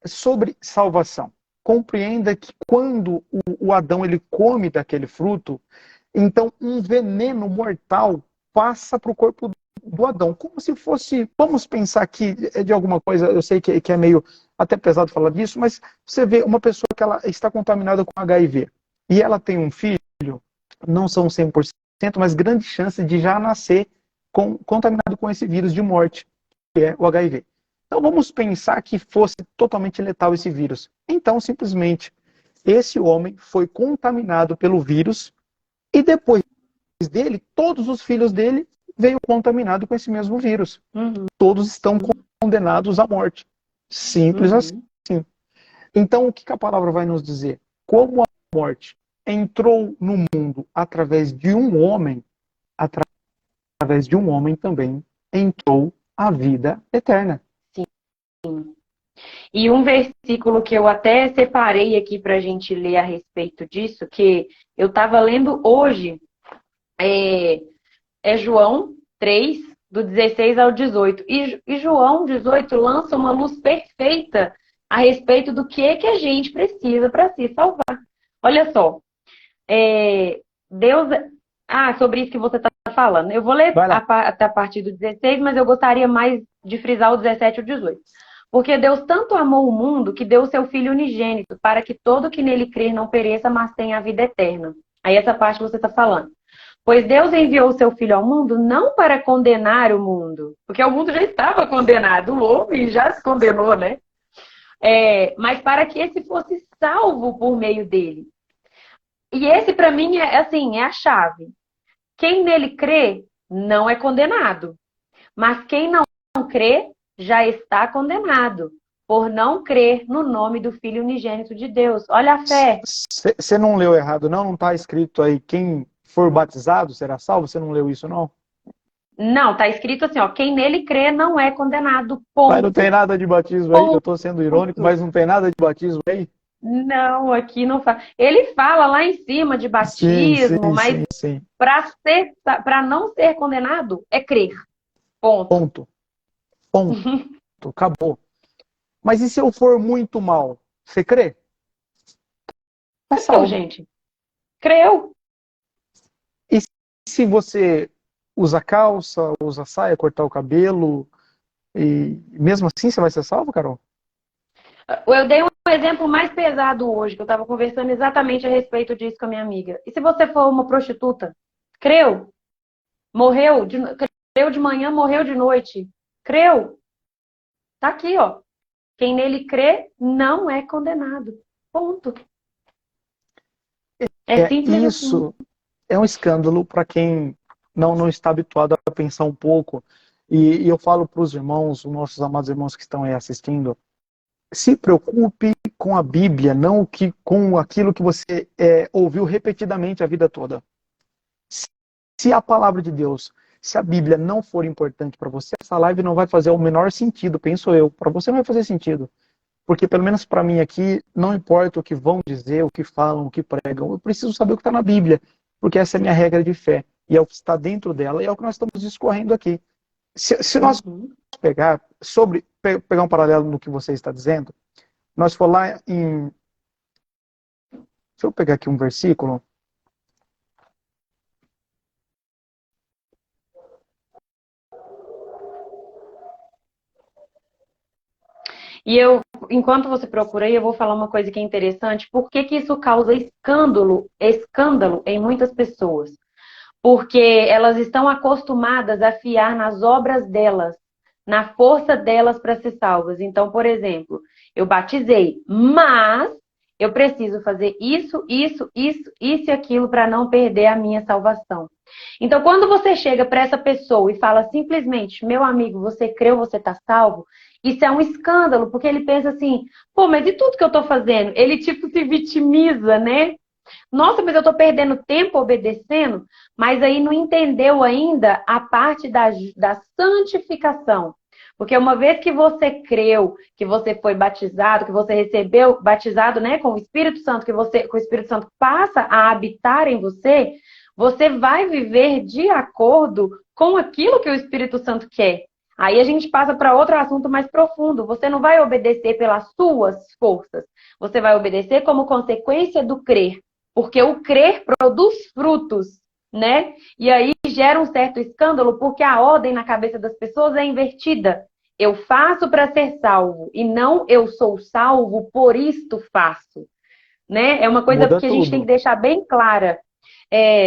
sobre salvação. Compreenda que quando o Adão ele come daquele fruto, então um veneno mortal passa para o corpo do Adão, como se fosse, vamos pensar aqui de alguma coisa, eu sei que é meio até pesado falar disso, mas você vê uma pessoa que ela está contaminada com HIV e ela tem um filho, não são 100%, mas grande chance de já nascer contaminado com esse vírus de morte, que é o HIV. Então vamos pensar que fosse totalmente letal esse vírus. Então, simplesmente, esse homem foi contaminado pelo vírus e depois dele, todos os filhos dele veio contaminado com esse mesmo vírus. Todos estão condenados à morte. Simples assim. Então, o que a palavra vai nos dizer? Como a morte entrou no mundo através de um homem, através de um homem também entrou a vida eterna. Sim. E um versículo que eu até separei aqui para a gente ler a respeito disso, que eu estava lendo hoje, é João 3, do 16 ao 18. E João 18 lança uma luz perfeita a respeito do que a gente precisa para se salvar. Olha só, Deus... sobre isso que você está falando. Eu vou ler até a partir do 16, mas eu gostaria mais de frisar o 17 e o 18. Porque Deus tanto amou o mundo que deu o seu Filho unigênito, para que todo que nele crer não pereça, mas tenha a vida eterna. Aí essa parte você está falando. Pois Deus enviou o seu Filho ao mundo não para condenar o mundo, porque o mundo já estava condenado, o homem já se condenou, né? Mas para que esse fosse salvo por meio dele. E esse, para mim, é a chave. Quem nele crê não é condenado, mas quem não crê já está condenado, por não crer no nome do Filho unigênito de Deus. Olha a fé. Você não leu errado, não? Não está escrito aí, quem for batizado será salvo? Você não leu isso, não? Não, está escrito assim, quem nele crê não é condenado, ponto. Mas não tem nada de batismo aí, eu estou sendo irônico, mas não tem nada de batismo aí? Não, aqui não fala. Ele fala lá em cima de batismo, mas para não ser condenado é crer. Ponto. Acabou. Mas e se eu for muito mal? Você crê? Então, gente, creu. E se você usa calça, usa saia, cortar o cabelo, e mesmo assim você vai ser salvo, Carol? Eu dei um exemplo mais pesado hoje, que eu estava conversando exatamente a respeito disso com a minha amiga. E se você for uma prostituta? Creu? Creu de manhã, morreu de noite. Creu? Tá aqui, Quem nele crê não é condenado. Ponto. Simples isso assim. É um escândalo para quem não está habituado a pensar um pouco. E eu falo para os irmãos, os nossos amados irmãos que estão aí assistindo, se preocupe com a Bíblia, não com aquilo que você ouviu repetidamente a vida toda. Se a palavra de Deus, se a Bíblia não for importante para você, essa live não vai fazer o menor sentido, penso eu. Para você não vai fazer sentido. Porque, pelo menos para mim aqui, não importa o que vão dizer, o que falam, o que pregam, eu preciso saber o que está na Bíblia, porque essa é a minha regra de fé, e é o que está dentro dela, e é o que nós estamos discorrendo aqui. Se nós pegar um paralelo no que você está dizendo, nós for lá em... Deixa eu pegar aqui um versículo. E enquanto você procura aí, eu vou falar uma coisa que é interessante. Por que isso causa escândalo em muitas pessoas? Porque elas estão acostumadas a fiar nas obras delas, na força delas para ser salvas. Então, por exemplo, eu batizei, mas eu preciso fazer isso e aquilo para não perder a minha salvação. Então, quando você chega para essa pessoa e fala simplesmente, meu amigo, você creu, você está salvo, isso é um escândalo, porque ele pensa assim, pô, mas e tudo que eu estou fazendo? Ele tipo se vitimiza, né? Nossa, mas eu estou perdendo tempo obedecendo, mas aí não entendeu ainda a parte da santificação. Porque uma vez que você creu, que você foi batizado, que você recebeu, batizado, né, com o Espírito Santo, que o Espírito Santo passa a habitar em você, você vai viver de acordo com aquilo que o Espírito Santo quer. Aí a gente passa para outro assunto mais profundo. Você não vai obedecer pelas suas forças. Você vai obedecer como consequência do crer. Porque o crer produz frutos, né? E aí gera um certo escândalo, porque a ordem na cabeça das pessoas é invertida. Eu faço para ser salvo, e não eu sou salvo, por isto faço. Né? É uma coisa que a gente tem que deixar bem clara.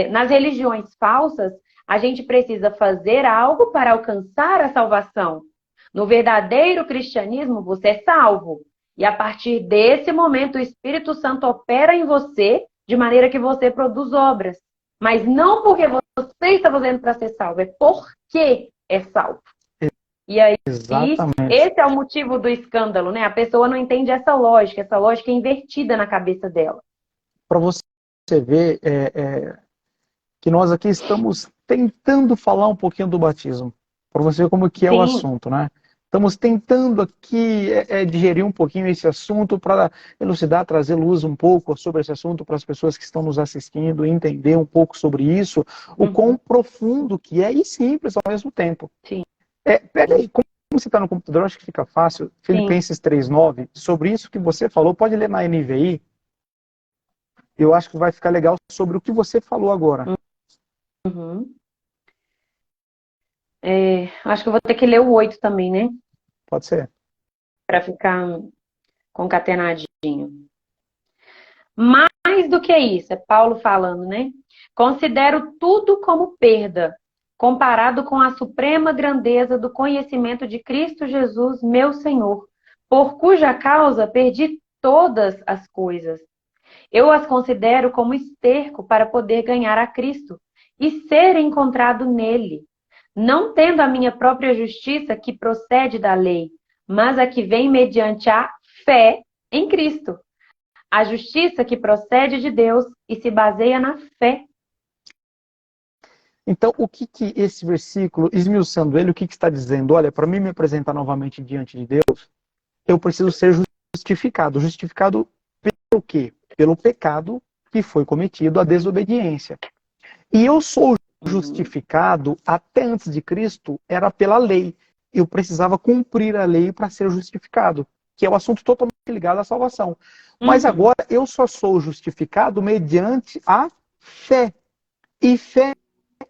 Nas religiões falsas, a gente precisa fazer algo para alcançar a salvação. No verdadeiro cristianismo, você é salvo. E a partir desse momento, o Espírito Santo opera em você de maneira que você produz obras. Mas não porque você está fazendo para ser salvo, é porque é salvo. E aí, Exatamente. esse é o motivo do escândalo, né? A pessoa não entende essa lógica é invertida na cabeça dela. Para você ver que nós aqui estamos tentando falar um pouquinho do batismo, para você ver como que é o Sim. assunto, né? Estamos tentando aqui digerir um pouquinho esse assunto para elucidar, trazer luz um pouco sobre esse assunto para as pessoas que estão nos assistindo, entender um pouco sobre isso, o quão profundo que é e simples ao mesmo tempo. Sim. Pega aí, como você está no computador, acho que fica fácil, Filipenses 3:9, sobre isso que você falou, pode ler na NVI, eu acho que vai ficar legal sobre o que você falou agora. Uhum. Acho que eu vou ter que ler o 8 também, né? Pode ser. Para ficar concatenadinho. Mais do que isso, é Paulo falando, né? Considero tudo como perda, comparado com a suprema grandeza do conhecimento de Cristo Jesus, meu Senhor, por cuja causa perdi todas as coisas. Eu as considero como esterco para poder ganhar a Cristo e ser encontrado nele, não tendo a minha própria justiça que procede da lei, mas a que vem mediante a fé em Cristo. A justiça que procede de Deus e se baseia na fé. Então, o que esse versículo, esmiuçando ele, o que está dizendo? Olha, para mim me apresentar novamente diante de Deus, eu preciso ser justificado. Justificado pelo quê? Pelo pecado que foi cometido, a desobediência. E eu sou justificado, até antes de Cristo, era pela lei. Eu precisava cumprir a lei para ser justificado, que é um assunto totalmente ligado à salvação. Mas agora eu só sou justificado mediante a fé. E fé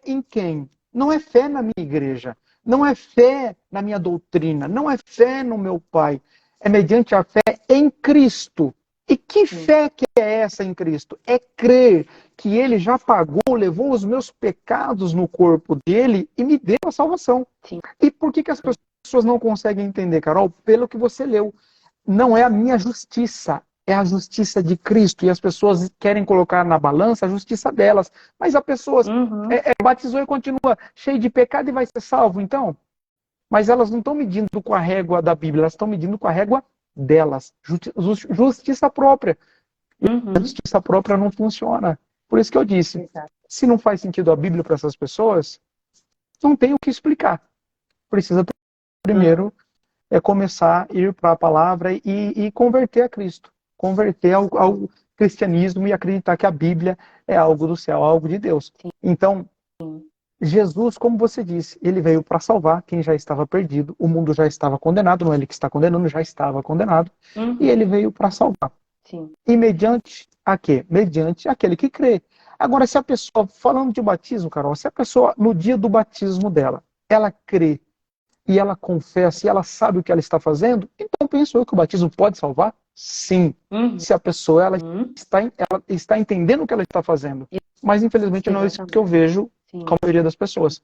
em quem? Não é fé na minha igreja, não é fé na minha doutrina, não é fé no meu Pai. É mediante a fé em Cristo. E que fé que é essa em Cristo? É crer que Ele já pagou, levou os meus pecados no corpo dele e me deu a salvação. Sim. E por que as pessoas não conseguem entender, Carol? Pelo que você leu. Não é a minha justiça, é a justiça de Cristo. E as pessoas querem colocar na balança a justiça delas. Mas a pessoa batizou e continua cheio de pecado e vai ser salvo, então? Mas elas não estão medindo com a régua da Bíblia, elas estão medindo com a régua delas. Justiça própria. E a justiça própria não funciona. Por isso que eu disse, se não faz sentido a Bíblia para essas pessoas, não tem o que explicar. Precisa primeiro começar a ir para a palavra e converter a Cristo. Converter ao cristianismo e acreditar que a Bíblia é algo do céu, algo de Deus. Então, Jesus, como você disse, ele veio para salvar quem já estava perdido. O mundo já estava condenado, não é ele que está condenando, já estava condenado. E ele veio para salvar. Sim. E mediante a quê? Mediante aquele que crê. Agora, se a pessoa, falando de batismo, Carol, se a pessoa, no dia do batismo dela, ela crê e ela confessa e ela sabe o que ela está fazendo, então penso eu que o batismo pode salvar? Sim. Se a pessoa ela está entendendo o que ela está fazendo. Mas, infelizmente, não é isso que eu vejo com a maioria das pessoas.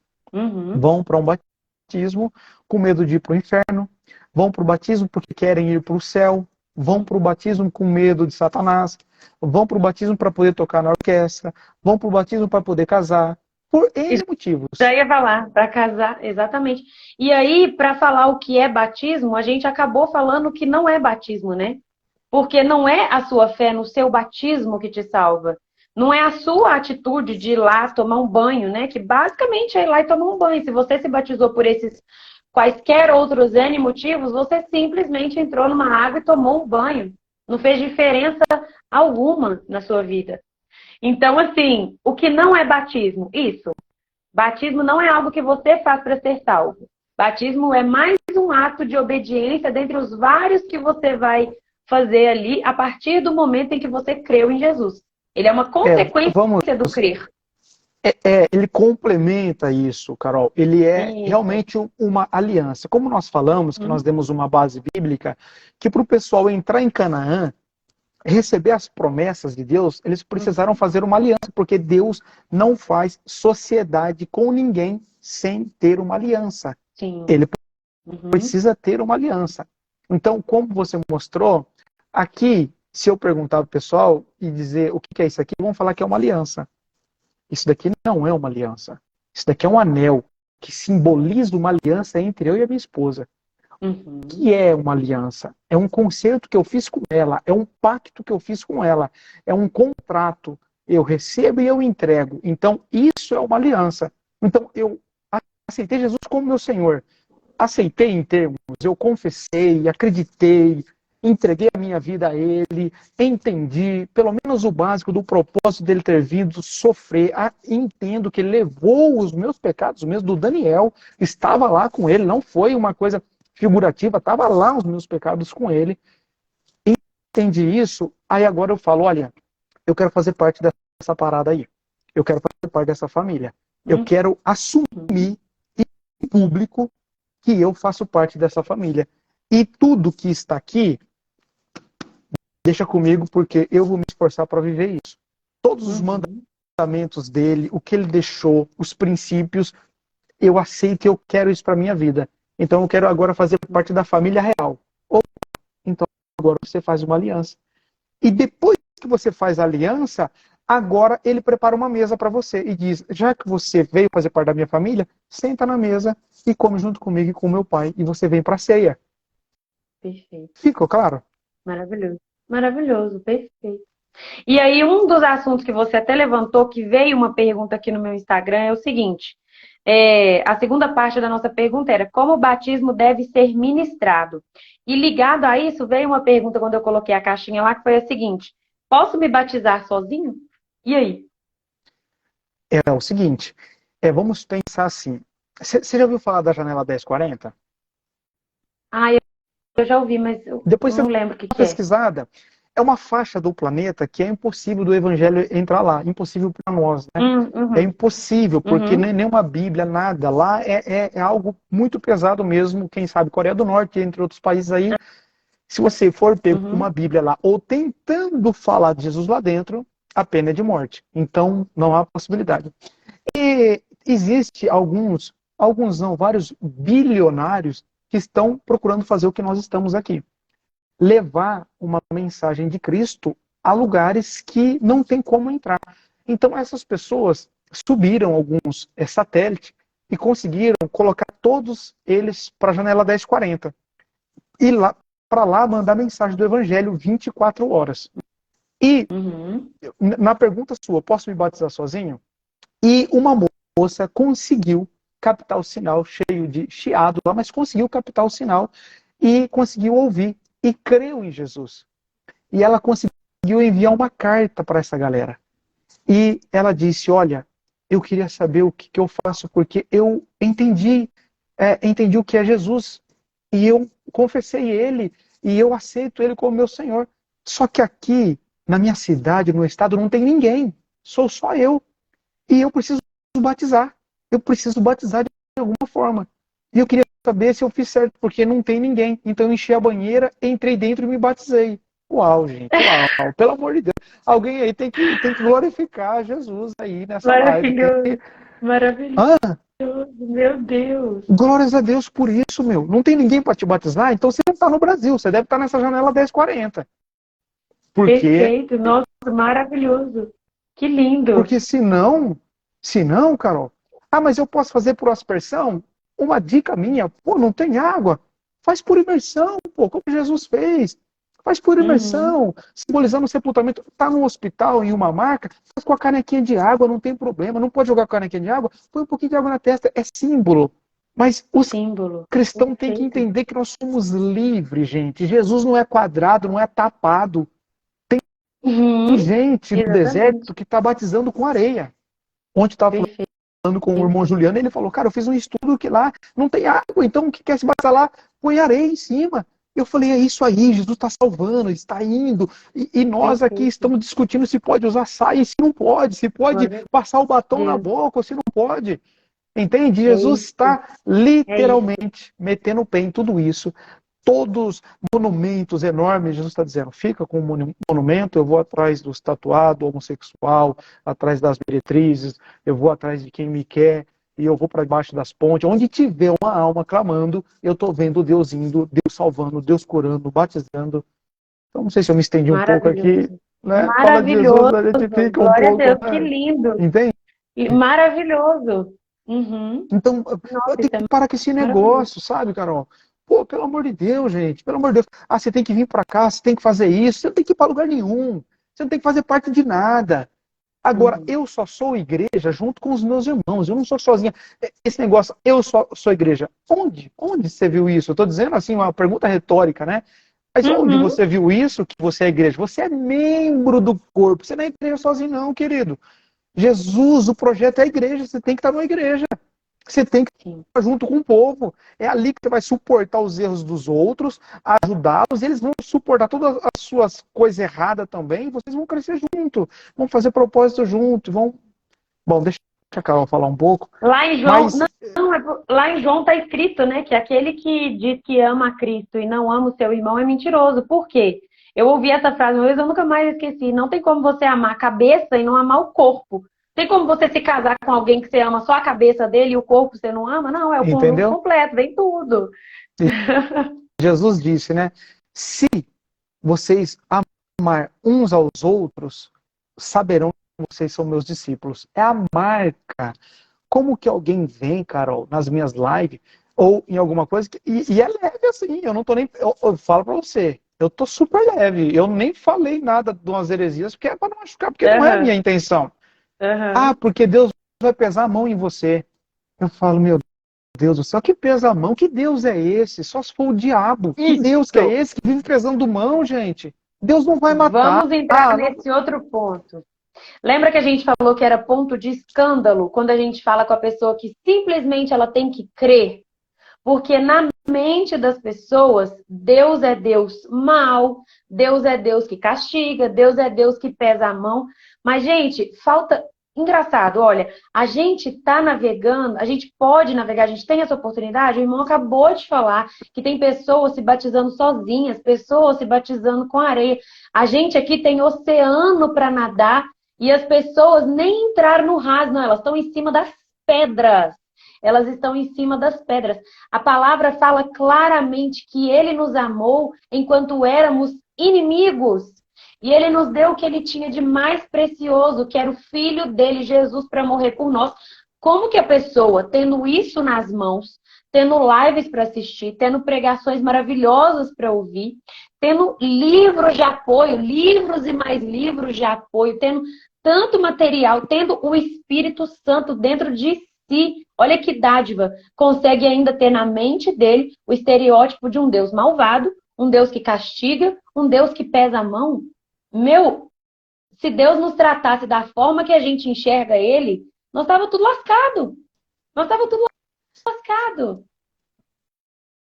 Vão para um batismo com medo de ir para o inferno, vão para o batismo porque querem ir para o céu, vão para o batismo com medo de Satanás, vão para o batismo para poder tocar na orquestra, vão para o batismo para poder casar, por N motivos. Já ia falar, para casar, exatamente. E aí, para falar o que é batismo, a gente acabou falando que não é batismo, né? Porque não é a sua fé no seu batismo que te salva. Não é a sua atitude de ir lá tomar um banho, né? Que basicamente é ir lá e tomar um banho. Se você se batizou por esses quaisquer outros N motivos, você simplesmente entrou numa água e tomou um banho. Não fez diferença alguma na sua vida. Então, assim, o que não é batismo? Isso. Batismo não é algo que você faz para ser salvo. Batismo é mais um ato de obediência dentre os vários que você vai fazer ali a partir do momento em que você creu em Jesus. Ele é uma consequência do crer. Ele complementa isso, Carol. Ele é realmente uma aliança. Como nós falamos, que nós demos uma base bíblica, que para o pessoal entrar em Canaã, receber as promessas de Deus, eles precisaram fazer uma aliança, porque Deus não faz sociedade com ninguém sem ter uma aliança. Sim. Ele Uhum. Precisa ter uma aliança. Então, como você mostrou, aqui, se eu perguntar para o pessoal e dizer o que é isso aqui, vão falar que é uma aliança. Isso daqui não é uma aliança. Isso daqui é um anel que simboliza uma aliança entre eu e a minha esposa. O Uhum. que é uma aliança? É um concerto que eu fiz com ela, é um pacto que eu fiz com ela, é um contrato. Eu recebo e eu entrego. Então, isso é uma aliança. Então, eu aceitei Jesus como meu Senhor. Aceitei em termos, eu confessei, acreditei, entreguei a minha vida a Ele, entendi, pelo menos o básico do propósito dele ter vindo sofrer. Entendo que ele levou os meus pecados, mesmo do Daniel, estava lá com ele, não foi uma coisa figurativa, estava lá os meus pecados com ele. Entendi isso, aí agora eu falo, olha, eu quero fazer parte dessa parada aí. Eu quero fazer parte dessa família. Eu quero assumir Uhum. em público que eu faço parte dessa família. E tudo que está aqui, deixa comigo, porque eu vou me esforçar para viver isso. Todos os Uhum. mandamentos dele, o que ele deixou, os princípios, eu aceito e eu quero isso para minha vida. Então eu quero agora fazer parte da família real. Então agora você faz uma aliança. E depois que você faz a aliança, agora ele prepara uma mesa para você e diz: já que você veio fazer parte da minha família, senta na mesa e come junto comigo e com meu pai. E você vem para a ceia. Perfeito. Ficou claro? Maravilhoso. Maravilhoso, perfeito. E aí, um dos assuntos que você até levantou, que veio uma pergunta aqui no meu Instagram, é o seguinte: a segunda parte da nossa pergunta era como o batismo deve ser ministrado? E ligado a isso, veio uma pergunta quando eu coloquei a caixinha lá, que foi a seguinte: posso me batizar sozinho? E aí? É o seguinte, vamos pensar assim. Você já ouviu falar da janela 1040? Ah, eu já ouvi, mas eu Depois você dá não lembro o que uma que é. pesquisada. É uma faixa do planeta que é impossível do evangelho entrar lá. Impossível para nós, né? É Uhum, impossível, porque uhum, nenhuma Bíblia, nada. Lá é algo muito pesado mesmo. Quem sabe Coreia do Norte, entre outros países aí. Se você for pego com uma uhum, Bíblia lá ou tentando falar de Jesus lá dentro, a pena é de morte. Então, não há possibilidade. E existe alguns não, vários bilionários que estão procurando fazer o que nós estamos aqui. Levar uma mensagem de Cristo a lugares que não tem como entrar. Então essas pessoas subiram alguns satélites e conseguiram colocar todos eles para a janela 1040. E lá para lá mandar mensagem do evangelho 24 horas. E uhum. na pergunta sua, posso me batizar sozinho? E uma moça conseguiu captar o sinal, cheio de chiado lá, mas conseguiu captar o sinal e conseguiu ouvir e creu em Jesus. E ela conseguiu enviar uma carta para essa galera. E ela disse: olha, eu queria saber o que eu faço, porque eu entendi o que é Jesus. E eu confessei ele, e eu aceito ele como meu Senhor. Só que aqui, na minha cidade, no estado, não tem ninguém. Sou só eu. E eu preciso batizar. Eu preciso batizar de alguma forma. E eu queria saber se eu fiz certo, porque não tem ninguém. Então eu enchi a banheira, entrei dentro e me batizei. Uau, gente, uau. Pelo amor de Deus. Alguém aí tem que glorificar Jesus aí nessa live. Maravilhoso, maravilhoso, Ah, meu Deus. glórias a Deus por isso, meu. Não tem ninguém para te batizar? Então você não está no Brasil. Você deve estar nessa janela 1040. Porque, Perfeito, nossa, maravilhoso. Que lindo. porque se não, Carol, mas eu posso fazer por aspersão? Uma dica minha, pô, não tem água. Faz por imersão, pô, como Jesus fez. Faz por Uhum, imersão, simbolizando o sepultamento. Tá no hospital, em uma maca, faz com a canequinha de água, não tem problema. Não pode jogar com a canequinha de água, põe um pouquinho de água na testa, é símbolo. Mas os símbolo. cristãos têm que Perfeito. entender que nós somos livres, gente. Jesus não é quadrado, não é tapado. Tem Uhum, gente no exatamente. deserto que está batizando com areia. Ontem estava Perfeito. falando com o irmão Juliano, ele falou, cara, eu fiz um estudo que lá não tem água, então o que quer se batizar lá, põe areia em cima. Eu falei, é isso aí, Jesus está salvando, está indo. E nós aqui Perfeito. estamos discutindo se pode usar saia e se não pode, se pode Glória a passar o batom na Deus. boca ou se não pode. Entende? É Jesus isso. está É isso. literalmente metendo o pé em tudo isso. Todos monumentos enormes, Jesus está dizendo, fica com um monumento, eu vou atrás do tatuado homossexual, atrás das meretrizes, eu vou atrás de quem me quer. e eu vou para debaixo das pontes. Onde tiver uma alma clamando, eu estou vendo Deus indo, Deus salvando, Deus curando, batizando. Então, não sei se eu me estendi um pouco aqui, Maravilhoso. né? Fala de Jesus, Maravilhoso. a gente fica um Glória a pouco, Deus, que né? lindo. Entende? Maravilhoso. Uhum. Então, Nossa, tem isso é que parar com esse maravilhoso. negócio, sabe, Carol? Pô, pelo amor de Deus, gente, pelo amor de Deus. Ah, você tem que vir para cá, você tem que fazer isso, você não tem que ir para lugar nenhum. Você não tem que fazer parte de nada. Agora, Uhum. eu só sou igreja junto com os meus irmãos. Eu não sou sozinha. Esse negócio, eu só sou igreja. Onde? Onde você viu isso? Eu estou dizendo assim, uma pergunta retórica, né? Mas onde Uhum. você viu isso que você é igreja? Você é membro do corpo. Você não é igreja sozinho, não, querido. Jesus, o projeto é a igreja. Você tem que estar na igreja. Você tem que Sim. estar junto com o povo. É ali que você vai suportar os erros dos outros, ajudá-los, eles vão suportar todas as suas coisas erradas também, vocês vão crescer junto, vão fazer propósito junto, vão... Bom, deixa a Carol falar um pouco, Lá em João, mas lá em João está escrito, né, que aquele que diz que ama a Cristo e não ama o seu irmão é mentiroso. Por quê? Eu ouvi essa frase uma vez, eu nunca mais esqueci. Não tem como você amar a cabeça e não amar o corpo. Tem como você se casar com alguém que você ama só a cabeça dele e o corpo você não ama? Não, é o conjunto entendeu? completo, vem tudo. Jesus disse, né? Se vocês amar uns aos outros, saberão que vocês são meus discípulos. É a marca. Como que alguém vem, Carol, nas minhas lives, ou em alguma coisa, e é leve assim, eu não tô nem. Eu falo pra você, eu tô super leve, eu nem falei nada de umas heresias, porque é pra não machucar, porque não é a minha Aham, intenção. Ah, aham. porque Deus vai pesar a mão em você. Eu falo, meu Deus do céu, que pesa a mão? Que Deus é esse? Só se for o diabo. Que Deus que é Isso. esse que vive pesando mão, gente? Deus não vai matar. Vamos entrar Ah, não... nesse outro ponto. Lembra que a gente falou que era ponto de escândalo quando a gente fala com a pessoa que simplesmente ela tem que crer? Porque na mente das pessoas, Deus é Deus mau, Deus é Deus que castiga, Deus é Deus que pesa a mão. Mas, gente, falta. Engraçado, olha, a gente tá navegando, a gente pode navegar, a gente tem essa oportunidade. O irmão acabou de falar que tem pessoas se batizando sozinhas, pessoas se batizando com areia. A gente aqui tem oceano para nadar e as pessoas nem entraram no raso, não, elas estão em cima das pedras. Elas estão em cima das pedras. A palavra fala claramente que ele nos amou enquanto éramos inimigos. E ele nos deu o que ele tinha de mais precioso, que era o filho dele, Jesus, para morrer por nós. Como que a pessoa, tendo isso nas mãos, tendo lives para assistir, tendo pregações maravilhosas para ouvir, tendo livros de apoio, livros e mais livros de apoio, tendo tanto material, tendo o Espírito Santo dentro de si, olha que dádiva, consegue ainda ter na mente dele o estereótipo de um Deus malvado, um Deus que castiga, um Deus que pesa a mão. Meu, se Deus nos tratasse da forma que a gente enxerga ele, nós tava tudo lascado. Nós tava tudo lascado.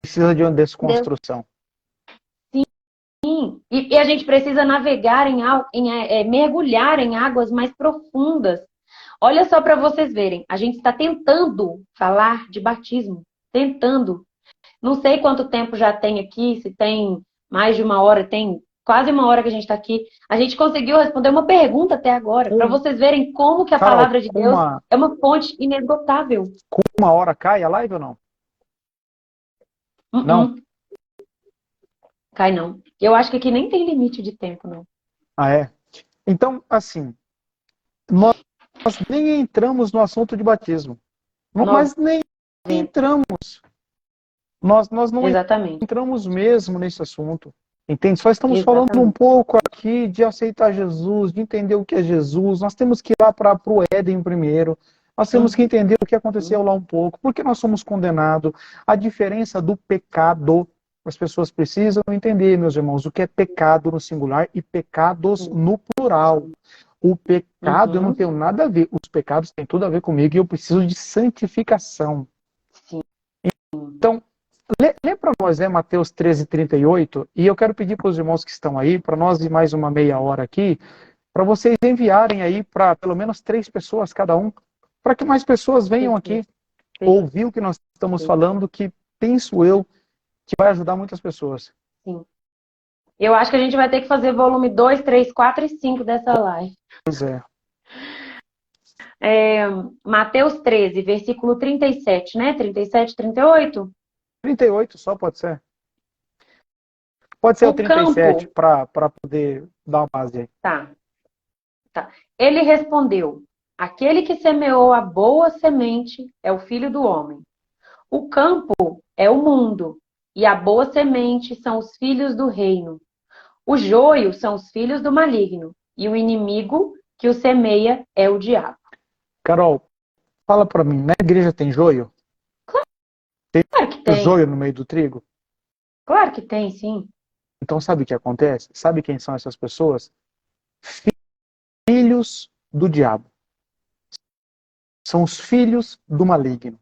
Precisa de uma Deus, desconstrução. sim. E a gente precisa navegar mergulhar em águas mais profundas. Olha só para vocês verem, a gente está tentando falar de batismo, tentando. Não sei quanto tempo já tem aqui, se tem mais de uma hora, tem quase uma hora que a gente está aqui. A gente conseguiu responder uma pergunta até agora, para vocês verem como que a Carol, palavra de Deus é uma fonte inesgotável. com uma hora cai a live ou não? Não? Uh-uh. Cai não. Eu acho que aqui nem tem limite de tempo, não. Ah, é? Então, assim, nós nem entramos no assunto de batismo. Nós Mas nem vemos. entramos. Nós não Exatamente. entramos mesmo nesse assunto. Entende? Só estamos falando um Exatamente. pouco aqui de aceitar Jesus, de entender o que é Jesus. Nós temos que ir lá para o Éden primeiro. Nós temos que Uhum. entender o que aconteceu lá um pouco. Por que nós somos condenados? A diferença do pecado. As pessoas precisam entender, meus irmãos, o que é pecado no singular e pecados no plural. O pecado eu não Uhum. tenho nada a ver. Os pecados têm tudo a ver comigo e eu preciso de santificação. Sim. Então, lê para nós, Mateus 13:38, e eu quero pedir para os irmãos que estão aí, para nós ir mais uma meia hora aqui, para vocês enviarem aí para pelo menos 3 pessoas cada um, para que mais pessoas venham aqui Perfeito. ouvir o que nós estamos falando, que penso eu que vai ajudar muitas pessoas. Sim. Eu acho que a gente vai ter que fazer volume 2, 3, 4 e 5 dessa live. Pois é. Mateus 13, versículo 37, né? 37, 38. 38 só pode ser. Pode ser o O 37 campo, para poder dar uma base aí. tá, tá. Ele respondeu: aquele que semeou a boa semente é o filho do homem. O campo é o mundo, e a boa semente são os filhos do reino. O joio são os filhos do maligno, e o inimigo que o semeia é o diabo. Carol, fala para mim, na igreja tem joio? Tem Claro que tem, joio no meio do trigo? claro que tem, sim. Então sabe o que acontece? Sabe quem são essas pessoas? Filhos do diabo. São os filhos do maligno.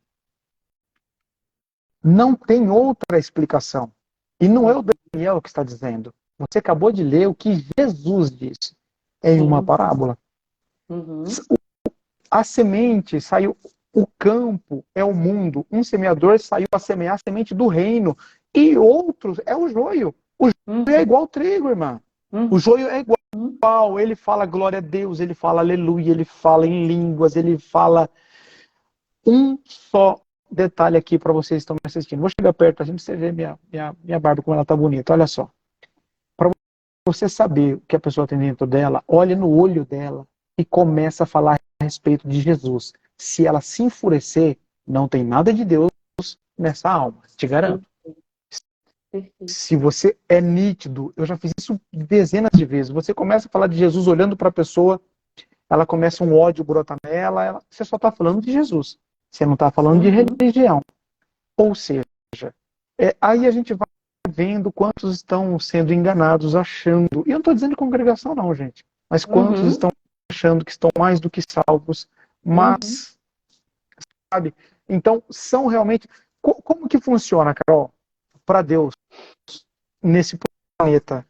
Não tem outra explicação. E não é o Daniel que está dizendo. Você acabou de ler o que Jesus disse em uma Sim. parábola. Uhum. A semente saiu, o campo é o mundo. Um semeador saiu a semear a semente do reino. E outros é o joio. O joio é Uhum. igual ao trigo, irmã. O Uhum. joio é igual. Ele fala glória a Deus, ele fala aleluia, ele fala em línguas, ele fala um só detalhe aqui para vocês que estão me assistindo. Vou chegar perto para você ver minha barba como ela tá bonita. Olha só. Para você saber o que a pessoa tem dentro dela, olhe no olho dela e começa a falar a respeito de Jesus. Se ela se enfurecer, não tem nada de Deus nessa alma, te garanto. Perfeito. Se você é nítido, eu já fiz isso dezenas de vezes. Você começa a falar de Jesus olhando para a pessoa, ela começa um ódio brotar nela, você só está falando de Jesus. Você não está falando de Uhum. religião. Ou seja, aí a gente vai vendo quantos estão sendo enganados, achando. E eu não estou dizendo congregação, não, gente. Mas quantos Uhum. estão achando que estão mais do que salvos. Uhum. Mas, sabe? Então, são realmente. Como que funciona, Carol? Para Deus, nesse planeta,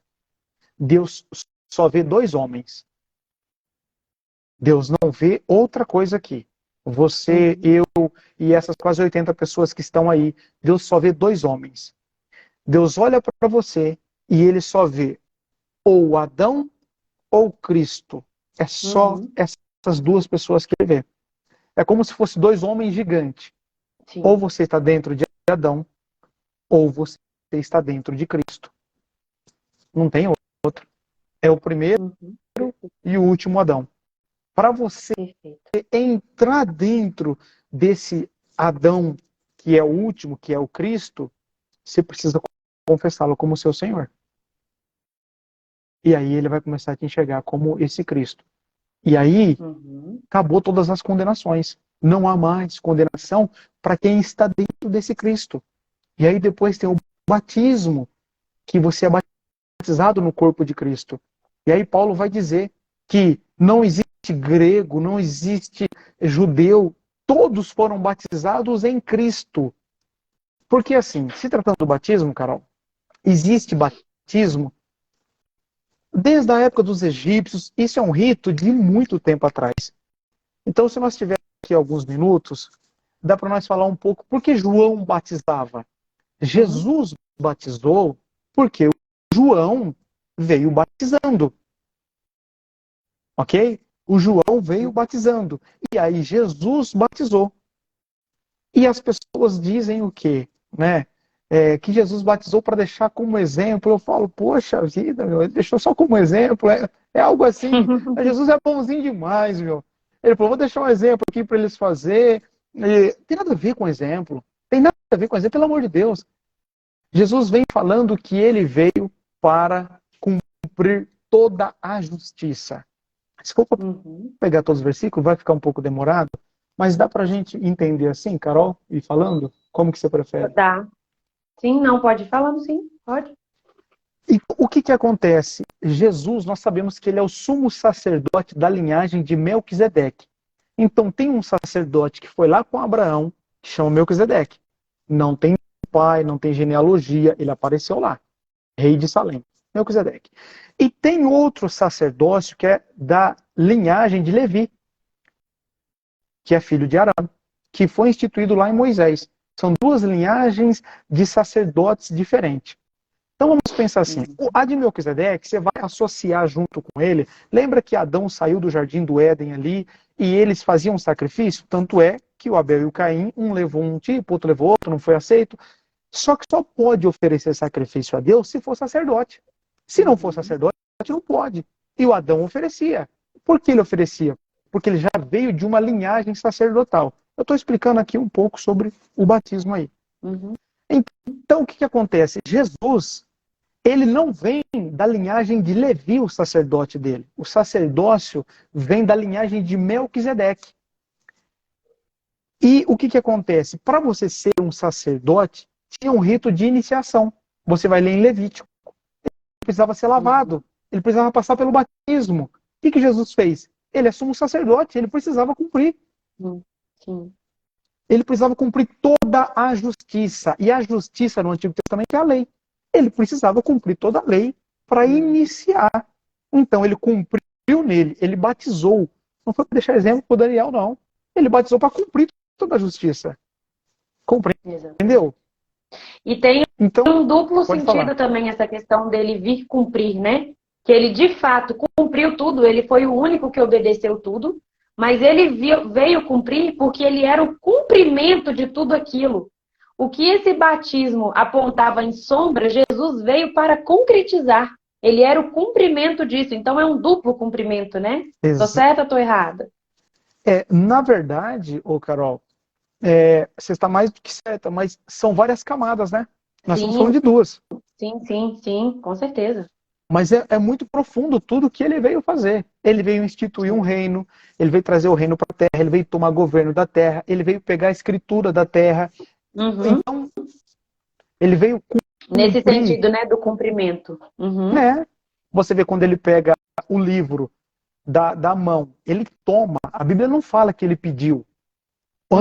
Deus só vê dois homens. Deus não vê outra coisa aqui. Você, Uhum. eu e essas quase 80 pessoas que estão aí, Deus só vê dois homens. Deus olha para você e ele só vê ou Adão ou Cristo. É só Uhum. essas duas pessoas que ele vê. É como se fossem dois homens gigantes. Ou Sim. você está dentro de Adão, ou você está dentro de Cristo. Não tem outro. É o primeiro Uhum. e o último Adão. Para você Perfeito. entrar dentro desse Adão, que é o último, que é o Cristo, você precisa confessá-lo como seu Senhor. E aí ele vai começar a te enxergar como esse Cristo. E aí Uhum. acabou todas as condenações. Não há mais condenação para quem está dentro desse Cristo. E aí depois tem o batismo, que você é batizado no corpo de Cristo. E aí Paulo vai dizer que não existe grego, não existe judeu, todos foram batizados em Cristo. Porque assim, se tratando do batismo, Carol, existe batismo desde a época dos egípcios, isso é um rito de muito tempo atrás. Então, se nós tivermos aqui alguns minutos, dá para nós falar um pouco por que João batizava. Uhum. Jesus batizou porque João veio batizando, ok? O João veio batizando. E aí Jesus batizou. E as pessoas dizem o quê? Né? Que Jesus batizou para deixar como exemplo. Eu falo, poxa vida, meu, ele deixou só como exemplo. É algo assim. Jesus é bonzinho demais, meu. Ele falou, vou deixar um exemplo aqui para eles fazer. E tem nada a ver com exemplo. Tem nada a ver com exemplo, pelo amor de Deus. Jesus vem falando que ele veio para cumprir toda a justiça. Se for para Uhum. pegar todos os versículos, vai ficar um pouco demorado, mas dá para a gente entender assim, Carol, e falando? Como que você prefere? Dá. Sim, não, pode ir falando, sim, pode. E o que acontece? Jesus, nós sabemos que ele é o sumo sacerdote da linhagem de Melquisedeque. Então tem um sacerdote que foi lá com Abraão, que chama Melquisedeque. Não tem pai, não tem genealogia, ele apareceu lá. Rei de Salém, Melquisedeque. E tem outro sacerdócio que é da linhagem de Levi, que é filho de Arão, que foi instituído lá em Moisés. São duas linhagens de sacerdotes diferentes. Então vamos pensar assim, o Uhum. a de Melquisedeque, você vai associar junto com ele. Lembra que Adão saiu do jardim do Éden ali e eles faziam um sacrifício, tanto é que o Abel e o Caim, um levou um tipo, outro levou outro, não foi aceito. Só que só pode oferecer sacrifício a Deus se for sacerdote. Se não for sacerdote, não pode. E o Adão oferecia. Por que ele oferecia? Porque ele já veio de uma linhagem sacerdotal. Eu estou explicando aqui um pouco sobre o batismo aí. Uhum. Então, o que acontece? Jesus, ele não vem da linhagem de Levi, o sacerdote dele. O sacerdócio vem da linhagem de Melquisedeque. E o que acontece? Para você ser um sacerdote, tinha um rito de iniciação. Você vai ler em Levítico. Ele precisava ser lavado. Ele precisava passar pelo batismo. O que Jesus fez? Ele é sumo sacerdote. Ele precisava cumprir. Sim. Ele precisava cumprir toda a justiça. E a justiça no Antigo Testamento é a lei. Ele precisava cumprir toda a lei para iniciar. Então ele cumpriu nele. Ele batizou. Não foi para deixar exemplo para o Daniel, não. Ele batizou para cumprir toda a justiça. Compreendeu? E tem então, um duplo sentido falar. Também essa questão dele vir cumprir, né? Que ele de fato cumpriu tudo, ele foi o único que obedeceu tudo, mas ele veio cumprir porque ele era o cumprimento de tudo aquilo. O que esse batismo apontava em sombra, Jesus veio para concretizar. Ele era o cumprimento disso. Então é um duplo cumprimento, né? Tô certa ou tô errada? Na verdade, Carol, você está mais do que certa, mas são várias camadas, né? Nós estamos falando de duas. Sim, com certeza. Mas é muito profundo tudo que ele veio fazer. Ele veio instituir um reino, ele veio trazer o reino para a terra, ele veio tomar governo da terra, ele veio pegar a escritura da terra. Então, ele veio cumprir. Nesse sentido, né, do cumprimento. Você vê quando ele pega o livro da mão, ele toma. A Bíblia não fala que ele pediu. O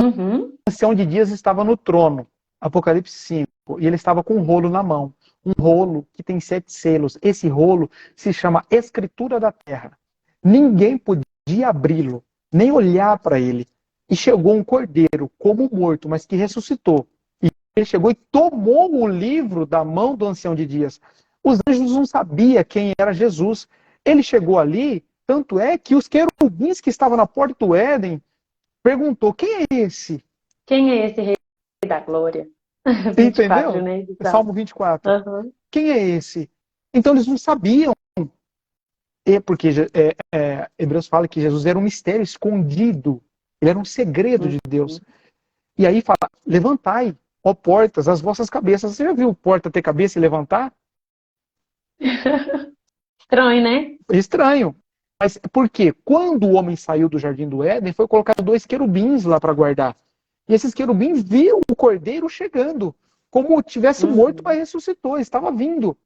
ancião de dias estava no trono, Apocalipse 5, e ele estava com um rolo na mão. Um rolo que tem 7 selos. Esse rolo se chama Escritura da Terra. Ninguém podia abri-lo, nem olhar para ele. E chegou um cordeiro, como morto, mas que ressuscitou. E ele chegou e tomou o livro da mão do ancião de dias. Os anjos não sabiam quem era Jesus. Ele chegou ali, tanto é que os querubins que estavam na porta do Éden perguntou, quem é esse? Quem é esse rei da glória? 24, entendeu? Né? Salmo 24. Quem é esse? Então eles não sabiam. Porque Hebreus fala que Jesus era um mistério escondido. Ele era um segredo de Deus. E aí fala, levantai, ó portas, as vossas cabeças. Você já viu porta ter cabeça e levantar? Estranho, né? Estranho. Mas por quê? Quando o homem saiu do jardim do Éden, foi colocado 2 querubins lá para guardar. E esses querubins viram o cordeiro chegando, como tivesse morto, mas ressuscitou, estava vindo.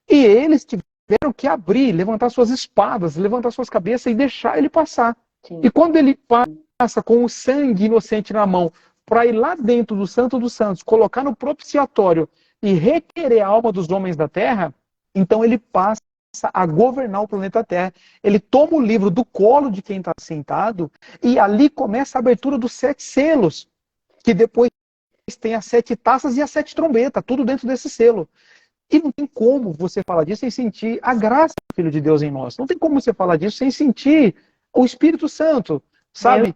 E eles tiveram que abrir, levantar suas espadas, levantar suas cabeças e deixar ele passar. Sim. E quando ele passa com o sangue inocente na mão, para ir lá dentro do Santo dos Santos, colocar no propiciatório e requerer a alma dos homens da terra, então ele passa a governar o planeta Terra. Ele toma o livro do colo de quem está sentado e ali começa a abertura dos 7 selos, que depois tem as 7 taças e as 7 trombetas, tudo dentro desse selo. E não tem como você falar disso sem sentir a graça do Filho de Deus em nós. Não tem como você falar disso sem sentir o Espírito Santo, sabe?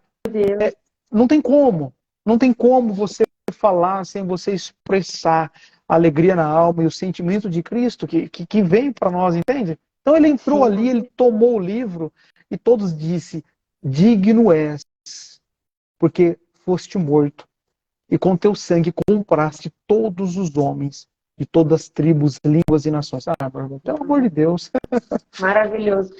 Não tem como. Não tem como você falar sem você expressar a alegria na alma e o sentimento de Cristo que vem para nós, entende? Então ele entrou ali, ele tomou o livro e todos disse, digno és, porque foste morto e com teu sangue compraste todos os homens de todas as tribos, línguas e nações. Pelo amor de Deus. Maravilhoso.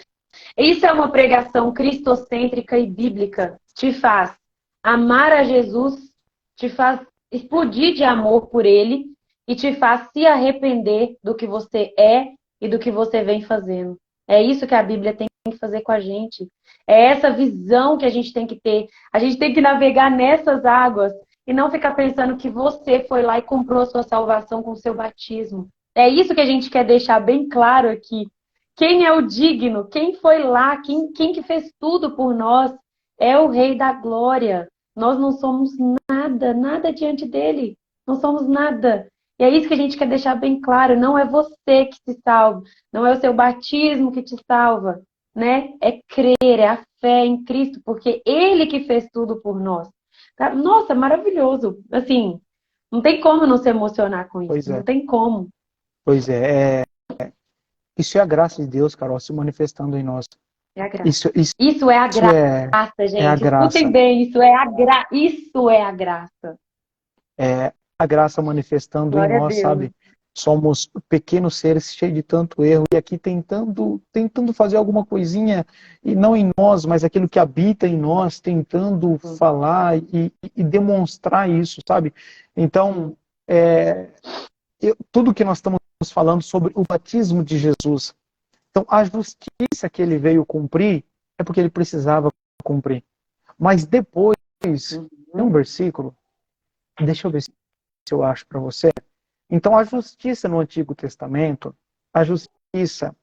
Isso é uma pregação cristocêntrica e bíblica. Te faz amar a Jesus, te faz explodir de amor por Ele e te faz se arrepender do que você é e do que você vem fazendo. É isso que a Bíblia tem que fazer com a gente. É essa visão que a gente tem que ter. A gente tem que navegar nessas águas e não ficar pensando que você foi lá e comprou a sua salvação com o seu batismo. É isso que a gente quer deixar bem claro aqui. Quem é o digno? Quem foi lá? Quem que fez tudo por nós? É o Rei da Glória. Nós não somos nada diante dele. Não somos nada. E é isso que a gente quer deixar bem claro. Não é você que te salva. Não é o seu batismo que te salva. né? É crer, é a fé em Cristo, porque Ele que fez tudo por nós. Tá? Nossa, maravilhoso. Assim, não tem como não se emocionar com isso, Pois não é, tem como. pois é. Isso é a graça de Deus, Carol, se manifestando em nós. É a graça. Isso, isso, Isso é a isso graça, é a gente. Escutem graça. bem, isso é a graça. É a graça manifestando em Glória a nós, Deus. sabe? Somos pequenos seres cheios de tanto erro e aqui tentando fazer alguma coisinha e não em nós, mas aquilo que habita em nós, tentando falar e demonstrar isso, sabe? Então, é, tudo que nós estamos falando sobre o batismo de Jesus. Então, a justiça que ele veio cumprir é porque ele precisava cumprir. Mas depois, tem um versículo, deixa eu ver se eu acho para você. Então, a justiça no Antigo Testamento, a justiça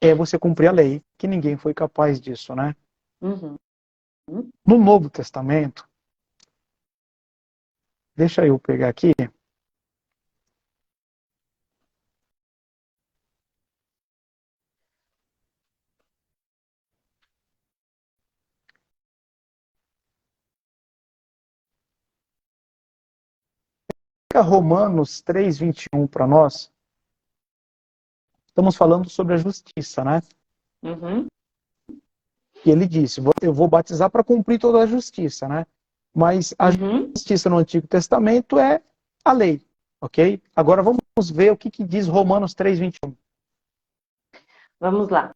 é você cumprir a lei, que ninguém foi capaz disso, né? Uhum. No Novo Testamento, deixa eu pegar aqui, Romanos 3:21 para nós. Estamos falando sobre a justiça, né? Uhum. E ele disse, eu vou batizar para cumprir toda a justiça, né? Mas a Uhum. justiça no Antigo Testamento é a lei, ok? Agora vamos ver o que diz Romanos 3:21. Vamos lá.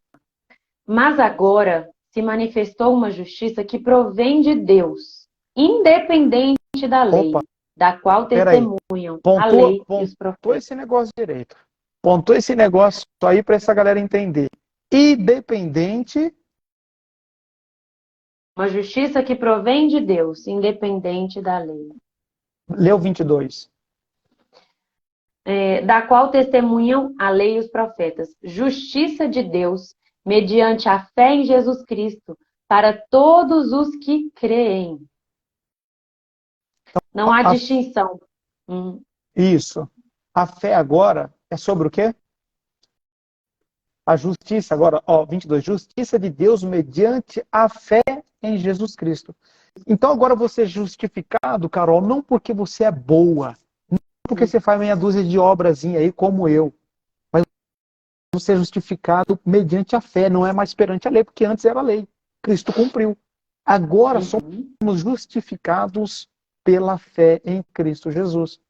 Mas agora se manifestou uma justiça que provém de Deus, independente da lei, Opa, da qual peraí. testemunham a Pontua, lei e os pontua profetas. esse negócio direito. Pontua esse negócio aí para essa galera entender. Independente, Uma justiça que provém de Deus, independente da lei. leu 22. Da qual testemunham a lei e os profetas. Justiça de Deus, mediante a fé em Jesus Cristo, para todos os que creem. Não há A, distinção. isso. A fé agora é sobre o quê? A justiça, agora, ó, 22. Justiça de Deus mediante a fé em Jesus Cristo. Então agora você é justificado, Carol, não porque você é boa, não porque você faz meia dúzia de obrazinha aí como eu, mas você é justificado mediante a fé, não é mais perante a lei, porque antes era lei. Cristo cumpriu. Agora somos justificados pela fé em Cristo Jesus.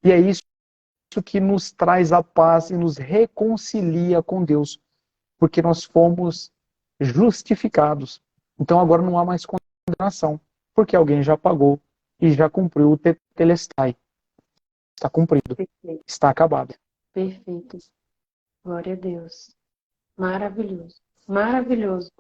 E é isso que nos traz a paz e nos reconcilia com Deus, porque nós fomos justificados. Então agora não há mais condenação, porque alguém já pagou e já cumpriu o tetelestai. Está cumprido, Perfeito. está acabado. Perfeito. Glória a Deus. Maravilhoso. Maravilhoso.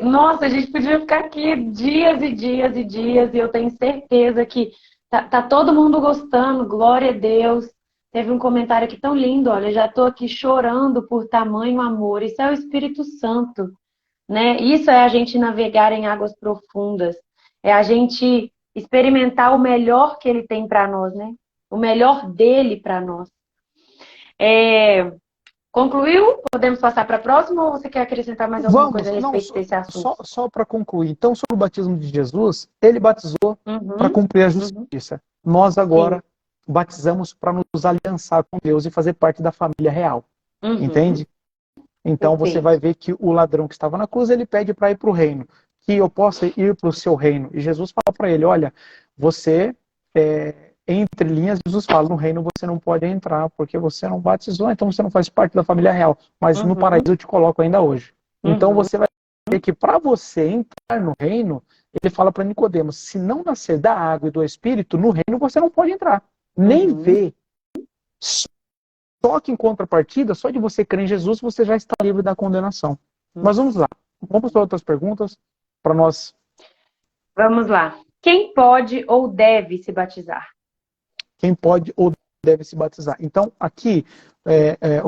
Nossa, a gente podia ficar aqui dias e dias e dias, e eu tenho certeza que tá todo mundo gostando, glória a Deus. Teve um comentário aqui tão lindo, olha, já estou aqui chorando por tamanho amor. Isso é o Espírito Santo, né? Isso é a gente navegar em águas profundas, é a gente experimentar o melhor que ele tem para nós, né? O melhor dele para nós. Concluiu? Podemos passar para a próxima ou você quer acrescentar mais alguma coisa Vamos, a não, respeito desse assunto? só para concluir. Então, sobre o batismo de Jesus, ele batizou para Uhum, cumprir a uhum. justiça. Nós Sim. agora batizamos para nos aliançar com Deus e fazer parte da família real. Uhum. Entende? Então você vai Perfeito. ver que o ladrão que estava na cruz, ele pede para ir para o reino, que eu possa ir para o seu reino. E Jesus fala para ele, olha, você, entre linhas, Jesus fala, no reino você não pode entrar, porque você não batizou, então você não faz parte da família real. Mas no Uhum, paraíso eu te coloco ainda hoje. Então uhum, você vai ver que para você entrar no reino, ele fala para Nicodemos, se não nascer da água e do Espírito, no reino você não pode entrar. Nem uhum. ver. Só que em contrapartida, só de você crer em Jesus, você já está livre da condenação. Mas vamos lá. Vamos para outras perguntas para nós. Vamos lá. Quem pode ou deve se batizar? Quem pode ou deve se batizar. Então, aqui,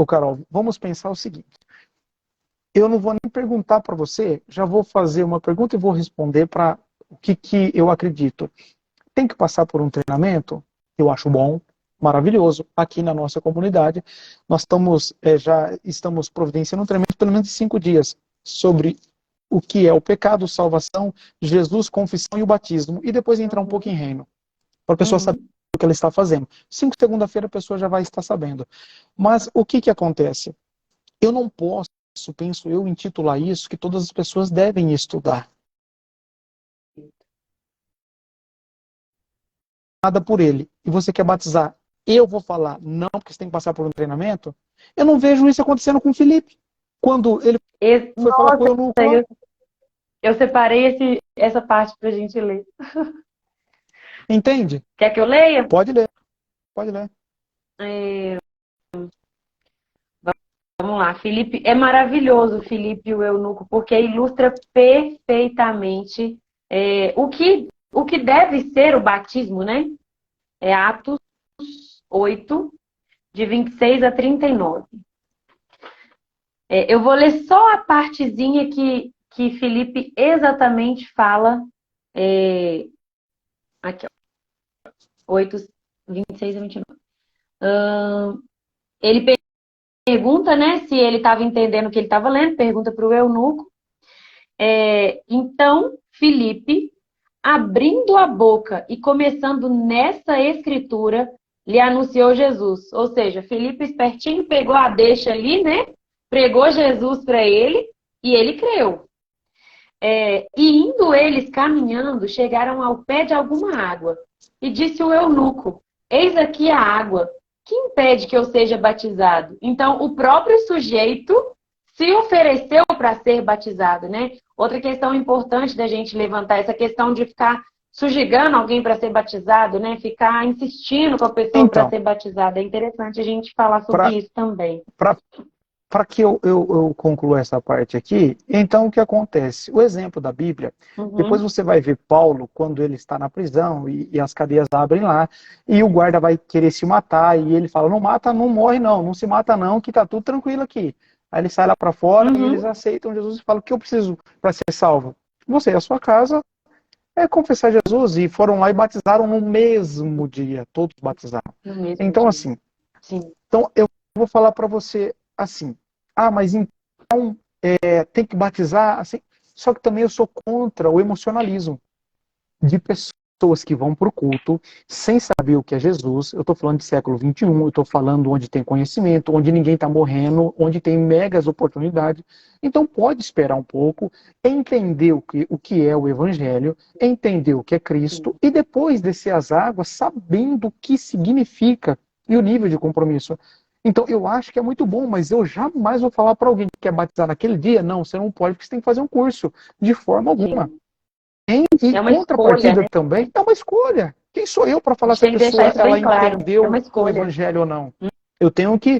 Carol, vamos pensar o seguinte. Eu não vou nem perguntar para você, já vou fazer uma pergunta e vou responder para o que eu acredito. Tem que passar por um treinamento? Eu acho bom, maravilhoso. Aqui na nossa comunidade, nós já estamos providenciando um treinamento pelo menos de 5 dias. sobre o que é o pecado, salvação, Jesus, confissão e o batismo. E depois entrar um pouco em reino. Para a pessoa saber o que ela está fazendo. 5 segunda-feira a pessoa já vai estar sabendo. Mas o que acontece? Eu não posso, penso eu, intitular isso que todas as pessoas devem estudar. Nada por ele. E você quer batizar? Eu vou falar não, porque você tem que passar por um treinamento. Eu não vejo isso acontecendo com o Felipe. Quando ele foi falar com o eunuco lá. Eu separei essa parte para a gente ler. Entende? Quer que eu leia? Pode ler. Pode ler. Vamos lá. Felipe, é maravilhoso, Felipe o eunuco, porque ilustra perfeitamente o que deve ser o batismo, né? É Atos 8, de 26 a 39. Eu vou ler só a partezinha que Felipe exatamente fala. Aqui, ó. 8, 26 a 29. Ele pergunta, né, se ele estava entendendo o que ele estava lendo, pergunta para o eunuco. Então, Felipe, abrindo a boca e começando nessa escritura, lhe anunciou Jesus. Ou seja, Felipe espertinho pegou a deixa ali, né? Pregou Jesus para ele e ele creu. E indo eles caminhando, chegaram ao pé de alguma água. E disse o eunuco: eis aqui a água. Que impede que eu seja batizado? Então, o próprio sujeito se ofereceu para ser batizado, né? Outra questão importante da gente levantar, essa questão de ficar sujigando alguém para ser batizado, né? Ficar insistindo com a pessoa para ser batizada. É interessante a gente falar sobre isso também. Para que eu conclua essa parte aqui, então o que acontece? O exemplo da Bíblia, depois você vai ver Paulo, quando ele está na prisão e as cadeias abrem lá, e o guarda vai querer se matar, e ele fala, não mata, não morre não se mata não, que tá tudo tranquilo aqui. Aí ele sai lá para fora e eles aceitam Jesus e falam, o que eu preciso para ser salvo? Você e a sua casa confessar Jesus, e foram lá e batizaram no mesmo dia, todos batizaram. Então dia. Assim, sim. Então eu vou falar para você assim, mas então tem que batizar assim. Só que também eu sou contra o emocionalismo de pessoas que vão para o culto sem saber o que é Jesus. Eu estou falando de século XXI, eu estou falando onde tem conhecimento, onde ninguém está morrendo, onde tem megas oportunidades. Então pode esperar um pouco, entender o que é o Evangelho, entender o que é Cristo, e depois descer as águas sabendo o que significa e o nível de compromisso. Então, eu acho que é muito bom, mas eu jamais vou falar para alguém que quer batizar naquele dia, não, você não pode, porque você tem que fazer um curso, de forma alguma. E contrapartida, né? Também, é uma escolha. Quem sou eu para falar se a pessoa ela entendeu o Evangelho ou não? Eu tenho que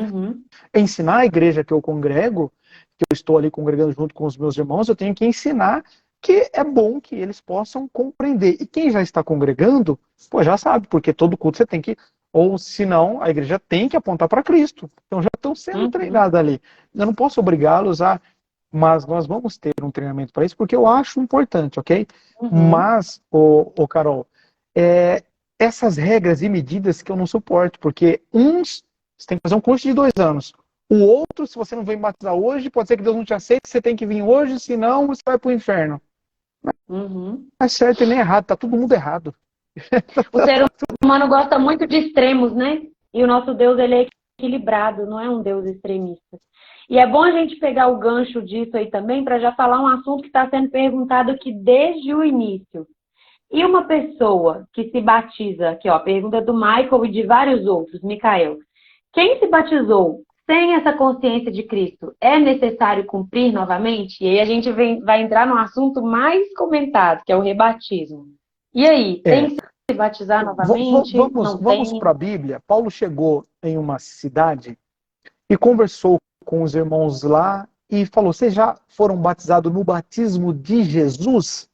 ensinar a igreja que eu congrego, que eu estou ali congregando junto com os meus irmãos, eu tenho que ensinar que é bom que eles possam compreender. E quem já está congregando, já sabe, porque todo culto você tem que... Ou, se não, a igreja tem que apontar para Cristo. Então, já estão sendo treinados ali. Eu não posso obrigá-los mas nós vamos ter um treinamento para isso, porque eu acho importante, ok? Mas, Carol, essas regras e medidas que eu não suporto, porque você tem que fazer um curso de 2 anos. O outro, se você não vem batizar hoje, pode ser que Deus não te aceite, você tem que vir hoje, senão você vai para o inferno. Não é certo e nem errado, tá todo mundo errado. O ser humano gosta muito de extremos, né? E o nosso Deus, ele é equilibrado, não é um Deus extremista. E é bom a gente pegar o gancho disso aí também para já falar um assunto que está sendo perguntado aqui desde o início. E uma pessoa que se batiza, aqui ó, pergunta do Michael e de vários outros, Micael. Quem se batizou sem essa consciência de Cristo, é necessário cumprir novamente? E aí a gente vai entrar no assunto mais comentado, que é o rebatismo. E aí, tem que se batizar novamente? Vamos para a Bíblia. Paulo chegou em uma cidade e conversou com os irmãos lá e falou, vocês já foram batizados no batismo de Jesus?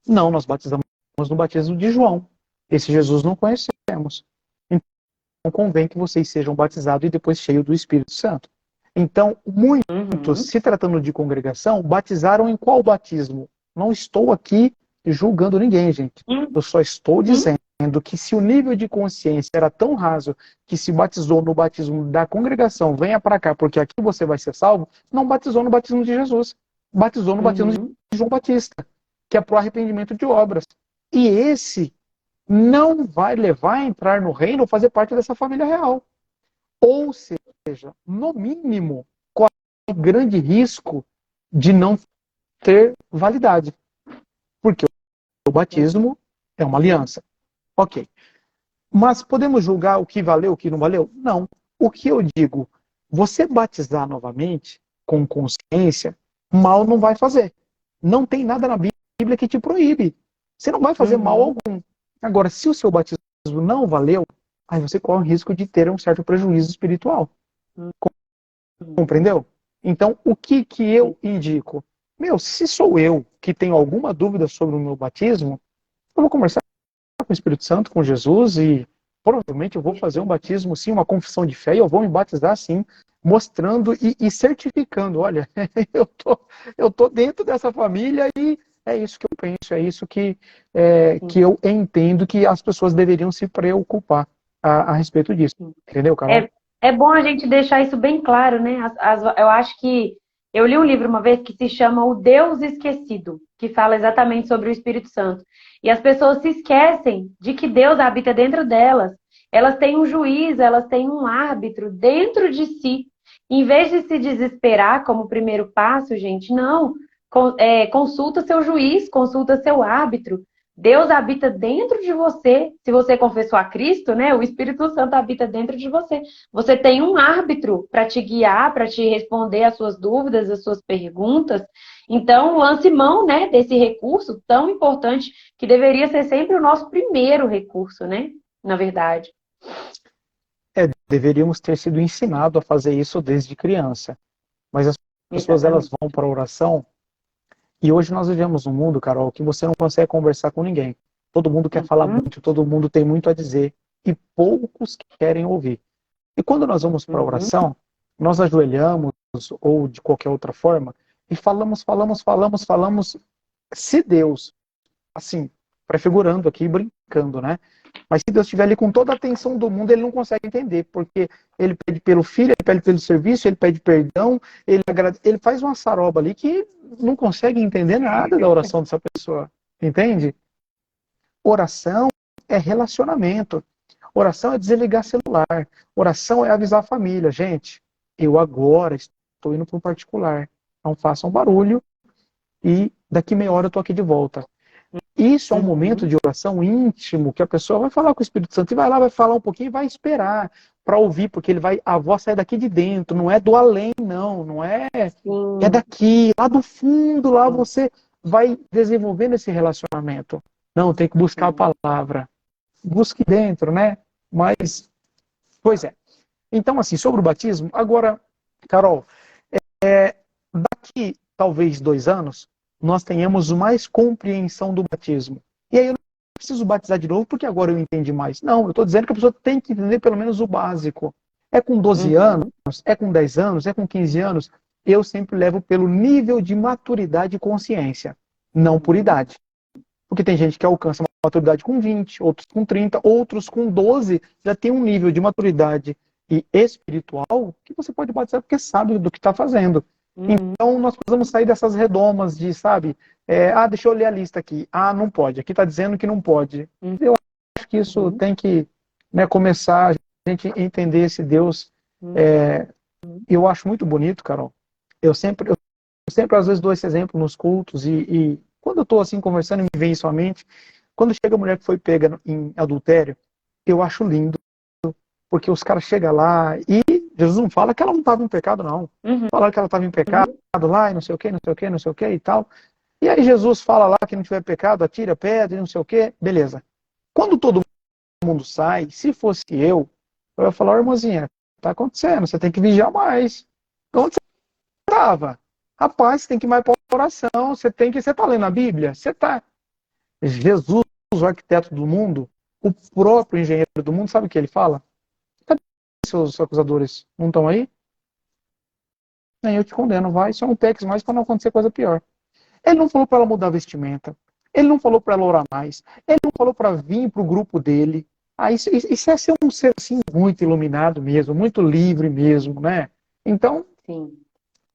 Não, nós batizamos no batismo de João. Esse Jesus não conhecemos. Então convém que vocês sejam batizados e depois cheios do Espírito Santo. Então, muitos, se tratando de congregação, batizaram em qual batismo? Não estou aqui julgando ninguém, gente. Eu só estou dizendo que se o nível de consciência era tão raso que se batizou no batismo da congregação, venha para cá, porque aqui você vai ser salvo, não batizou no batismo de Jesus. batizou no batismo Uhum. de João Batista, que é para o arrependimento de obras. E esse não vai levar a entrar no reino ou fazer parte dessa família real. Ou seja, no mínimo, corre grande risco de não ter validade. Porque o batismo é uma aliança. Ok. Mas podemos julgar o que valeu, o que não valeu? Não. O que eu digo, você batizar novamente, com consciência, mal não vai fazer. Não tem nada na Bíblia que te proíbe. Você não vai fazer mal Uhum. algum. Agora, se o seu batismo não valeu, aí você corre o risco de ter um certo prejuízo espiritual. Uhum. Compreendeu? Então, o que eu indico? Meu, se sou eu que tenho alguma dúvida sobre o meu batismo, eu vou conversar com o Espírito Santo, com Jesus, e provavelmente eu vou fazer um batismo, sim, uma confissão de fé, e eu vou me batizar, sim, mostrando e certificando, olha, eu tô dentro dessa família e é isso que eu penso, é isso que Sim. eu entendo que as pessoas deveriam se preocupar a respeito disso. Sim. Entendeu, Carol? É, é bom a gente deixar isso bem claro, né? Eu acho que eu li um livro uma vez que se chama O Deus Esquecido, que fala exatamente sobre o Espírito Santo. E as pessoas se esquecem de que Deus habita dentro delas. Elas têm um juiz, elas têm um árbitro dentro de si. Em vez de se desesperar como primeiro passo, gente, não. Consulta seu juiz, consulta seu árbitro. Deus habita dentro de você. Se você confessou a Cristo, né? O Espírito Santo habita dentro de você. Você tem um árbitro para te guiar, para te responder às suas dúvidas, às suas perguntas. Então, lance mão, né, desse recurso tão importante que deveria ser sempre o nosso primeiro recurso, né? Na verdade. Deveríamos ter sido ensinados a fazer isso desde criança. Mas as pessoas, elas Exatamente. vão para a oração. E hoje nós vivemos um mundo, Carol, que você não consegue conversar com ninguém. Todo mundo quer falar Uhum, muito, todo mundo tem muito a dizer e poucos querem ouvir. E quando nós vamos para a uhum, oração, nós ajoelhamos ou de qualquer outra forma e falamos. Se Deus, assim, prefigurando aqui, brincando, né? Mas se Deus estiver ali com toda a atenção do mundo, ele não consegue entender, porque ele pede pelo filho, ele pede pelo serviço, ele pede perdão, ele faz uma saroba ali que não consegue entender nada da oração dessa pessoa. Entende? Oração é relacionamento. Oração é desligar celular. Oração é avisar a família. Gente, eu agora estou indo para um particular. Não façam barulho e daqui meia hora eu estou aqui de volta. Isso é um momento uhum, de oração íntimo, que a pessoa vai falar com o Espírito Santo e vai lá, vai falar um pouquinho e vai esperar para ouvir, porque a voz sai daqui de dentro, não é do além, não é, é sim, daqui, lá do fundo, lá sim, você vai desenvolvendo esse relacionamento. Não, tem que buscar a sim. palavra. Busque dentro, né? Mas, pois é. Então, assim, sobre o batismo, agora, Carol, daqui talvez 2 anos, nós tenhamos mais compreensão do batismo. E aí eu não preciso batizar de novo porque agora eu entendi mais. Não, eu estou dizendo que a pessoa tem que entender pelo menos o básico. É com 12 anos, Uhum, é com 10 anos, é com 15 anos, eu sempre levo pelo nível de maturidade e consciência, não por uhum, idade. Porque tem gente que alcança maturidade com 20, outros com 30, outros com 12, já tem um nível de maturidade e espiritual que você pode batizar porque sabe do que está fazendo. uhum, Então, nós precisamos sair dessas redomas de, sabe, deixa eu ler a lista aqui. Ah, não pode. Aqui está dizendo que não pode. Eu acho que isso uhum, tem que, né, começar a gente entender esse Deus. uhum, É, eu acho muito bonito, Carol. Eu sempre às vezes dou esse exemplo nos cultos e quando eu estou assim conversando e me vem isso à mente, quando chega a mulher que foi pega em adultério, eu acho lindo, porque os caras chegam lá e Jesus não fala que ela não estava em pecado, não. uhum, Fala que ela estava em pecado uhum, lá e não sei o que, não sei o que, não sei o que e tal. E aí Jesus fala lá que não tiver pecado, atira pedra e não sei o que, beleza. Quando todo mundo sai, se fosse eu ia falar, irmãzinha, tá acontecendo, você tem que vigiar mais. Onde você estava? Rapaz, você tem que ir mais para oração, você tá lendo a Bíblia? Você tá. Jesus, o arquiteto do mundo, o próprio engenheiro do mundo, sabe o que ele fala? Cadê seus acusadores? Não estão aí? Nem eu te condeno, vai, só não peques mais para não acontecer coisa pior. Ele não falou para ela mudar a vestimenta. Ele não falou para ela orar mais. Ele não falou para vir para o grupo dele. Isso é ser um ser assim, muito iluminado mesmo, muito livre mesmo, né? Então, sim.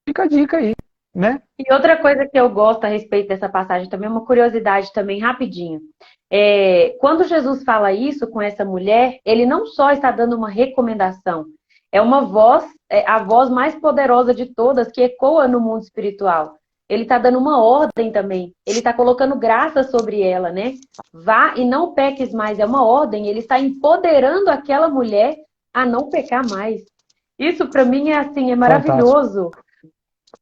fica a dica aí. né? E outra coisa que eu gosto a respeito dessa passagem também, uma curiosidade também, rapidinho. Quando Jesus fala isso com essa mulher, ele não só está dando uma recomendação, é uma voz, a voz mais poderosa de todas que ecoa no mundo espiritual. Ele está dando uma ordem também, ele está colocando graça sobre ela, né? Vá e não peques mais, é uma ordem, ele está empoderando aquela mulher a não pecar mais. Isso para mim é assim, é Fantástico, maravilhoso.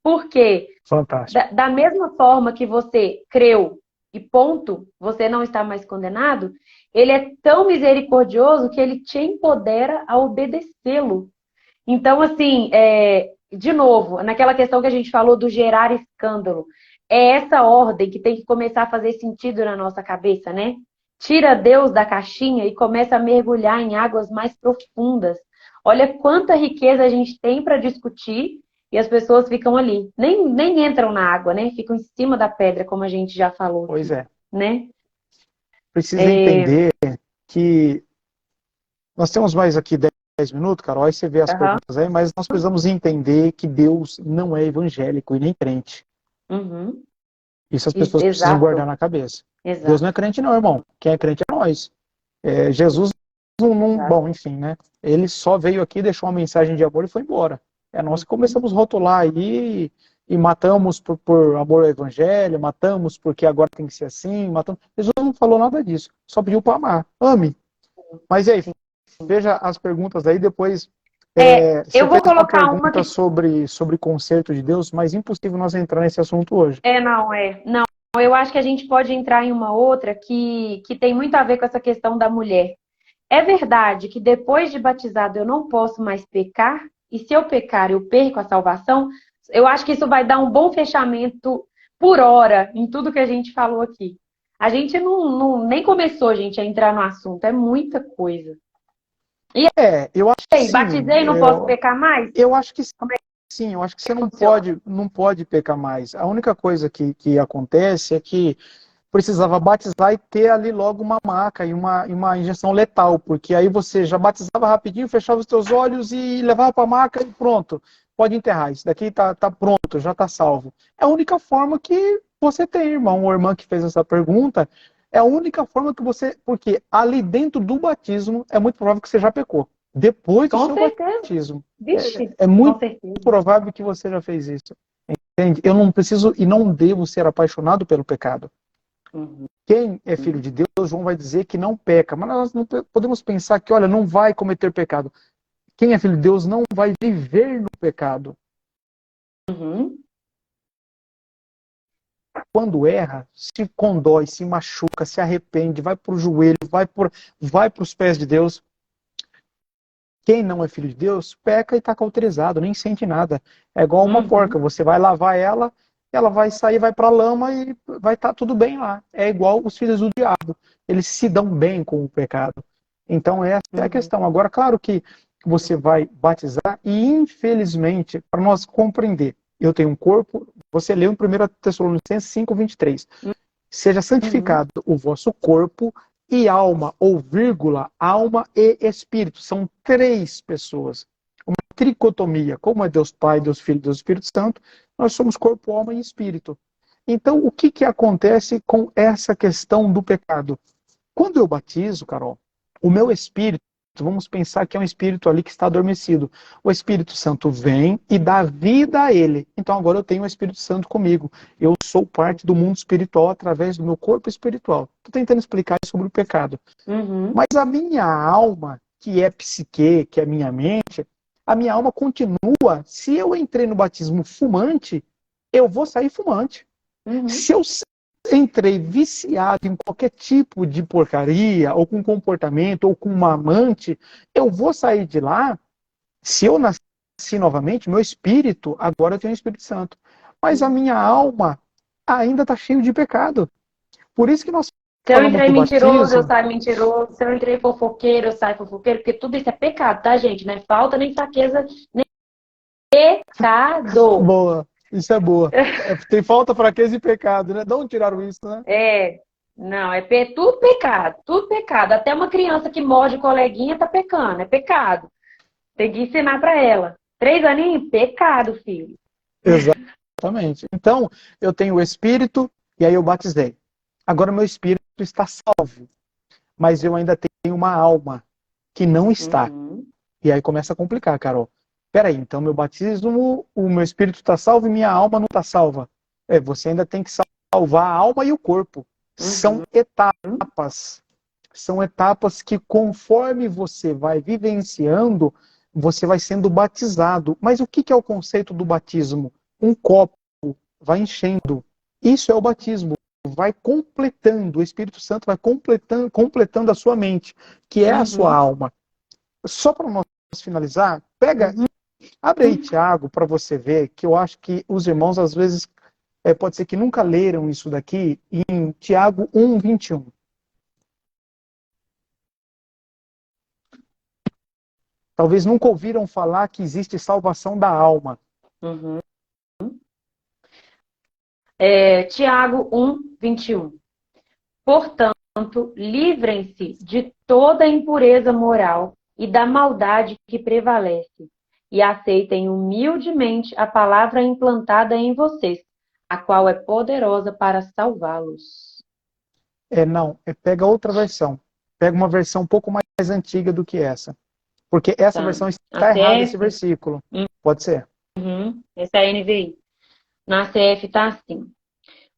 Por quê? fantástico. Da mesma forma que você creu e ponto, você não está mais condenado, ele é tão misericordioso que ele te empodera a obedecê-lo. Então, assim, de novo, naquela questão que a gente falou do gerar escândalo, é essa ordem que tem que começar a fazer sentido na nossa cabeça, né? Tira Deus da caixinha e começa a mergulhar em águas mais profundas. Olha quanta riqueza a gente tem para discutir e as pessoas ficam ali. Nem entram na água, né? Ficam em cima da pedra, como a gente já falou Pois aqui, é. né? Precisa entender que nós temos mais aqui 10 minutos, Carol, aí você vê as Aham. perguntas aí, mas nós precisamos entender que Deus não é evangélico e nem crente. Uhum. Isso as pessoas precisam guardar Exato, na cabeça. Deus não é exato, crente não, irmão. Quem é crente é nós. Jesus bom, enfim, né? Ele só veio aqui, deixou uma mensagem de amor e foi embora. É nós que Uhum. começamos a rotular aí e matamos por amor ao evangelho, matamos porque agora tem que ser assim, matamos. Jesus não falou nada disso, só pediu para amar. Ame. Mas e aí, veja as perguntas aí, depois você Eu fez vou uma colocar uma pergunta que sobre conceito de Deus, mas impossível nós entrar nesse assunto hoje. Não, eu acho que a gente pode entrar em uma outra que tem muito a ver com essa questão da mulher. É verdade que depois de batizado eu não posso mais pecar? E se eu pecar, eu perco a salvação? Eu acho que isso vai dar um bom fechamento por hora em tudo que a gente falou aqui. A gente nem começou, gente, a entrar no assunto. É muita coisa. E Eu acho que aí, sim. batizei, não posso pecar mais? Eu acho que Como é sim, eu acho que que você funciona? não pode pecar mais. A única coisa que acontece é que precisava batizar e ter ali logo uma maca e uma injeção letal, porque aí você já batizava rapidinho, fechava os teus olhos e levava para a maca e pronto, pode enterrar. Isso daqui tá pronto, já tá salvo. É a única forma que você tem, irmão ou irmã que fez essa pergunta, é a única forma que você, porque ali dentro do batismo é muito provável que você já pecou. Depois do Com seu certeza. batismo, Vixe, é com muito certeza. provável que você já fez isso. Entende? Eu não preciso e não devo ser apaixonado pelo pecado. Uhum. Quem é filho de Deus, João vai dizer que não peca. Mas nós não podemos pensar que, olha, não vai cometer pecado. Quem é filho de Deus não vai viver no pecado. Uhum. Quando erra, se condói, se machuca, se arrepende, vai para o joelho, vai para os pés de Deus. Quem não é filho de Deus, peca e está cauterizado, nem sente nada. É igual uma porca, Uhum. você vai lavar ela, ela vai sair, vai para a lama e vai estar tudo bem lá. É igual os filhos do diabo, eles se dão bem com o pecado. Então essa é a Uhum. questão. Agora, claro que você vai batizar e infelizmente, para nós compreender, eu tenho um corpo, você leu em 1 Tessalonicenses 5:23. Seja Uhum. santificado o vosso corpo e alma, ou vírgula, alma e espírito. São três pessoas. Uma tricotomia. Como é Deus Pai, Deus Filho e Deus Espírito Santo, nós somos corpo, alma e espírito. Então, o que acontece com essa questão do pecado? Quando eu batizo, Carol, o meu espírito, vamos pensar que é um espírito ali que está adormecido. O Espírito Santo vem e dá vida a ele. Então agora eu tenho o Espírito Santo comigo. Eu sou parte do mundo espiritual através do meu corpo espiritual. Estou tentando explicar sobre o pecado. Uhum. Mas a minha alma, que é psique, que é minha mente, a minha alma continua. Se eu entrei no batismo fumante, eu vou sair fumante. Uhum. Se eu entrei viciado em qualquer tipo de porcaria, ou com comportamento, ou com uma amante, eu vou sair de lá. Se eu nasci novamente, meu espírito, agora eu tenho o Espírito Santo. Mas a minha alma ainda está cheio de pecado. Por isso que nós Se eu falamos entrei do mentiroso, eu batismo. saio mentiroso. Se eu entrei fofoqueiro, eu saio fofoqueiro. Porque tudo isso é pecado, tá, gente? Não é falta, nem fraqueza, nem pecado. Boa, isso é boa. Tem falta, fraqueza e pecado, né? De onde tiraram isso, né? É, não, tudo pecado, tudo pecado. Até uma criança que morde coleguinha tá pecando, é pecado. Tem que ensinar pra ela. 3 aninhos, pecado, filho. Exatamente. Então, eu tenho o Espírito e aí eu batizei. Agora meu Espírito está salvo, mas eu ainda tenho uma alma que não está. Uhum. E aí começa a complicar, Carol. Peraí, então meu batismo, o meu Espírito está salvo e minha alma não está salva. Você ainda tem que salvar a alma e o corpo. São Uhum. etapas. São etapas que, conforme você vai vivenciando, você vai sendo batizado. Mas o que é o conceito do batismo? Um copo vai enchendo. Isso é o batismo. Vai completando, o Espírito Santo vai completando a sua mente, que é a sua Uhum. alma. Só para nós finalizar, Uhum. abre aí Tiago para você ver, que eu acho que os irmãos às vezes pode ser que nunca leram isso daqui, em Tiago 1:21. Talvez nunca ouviram falar que existe salvação da alma. Uhum. Tiago 1:21. Portanto, livrem-se de toda impureza moral e da maldade que prevalece, e aceitem humildemente a palavra implantada em vocês, a qual é poderosa para salvá-los. Não, pega outra versão. Pega uma versão um pouco mais antiga do que essa. Porque essa Tá. versão Na está errada, esse CF, versículo. Pode ser? essa é a NVI. Na CF está assim.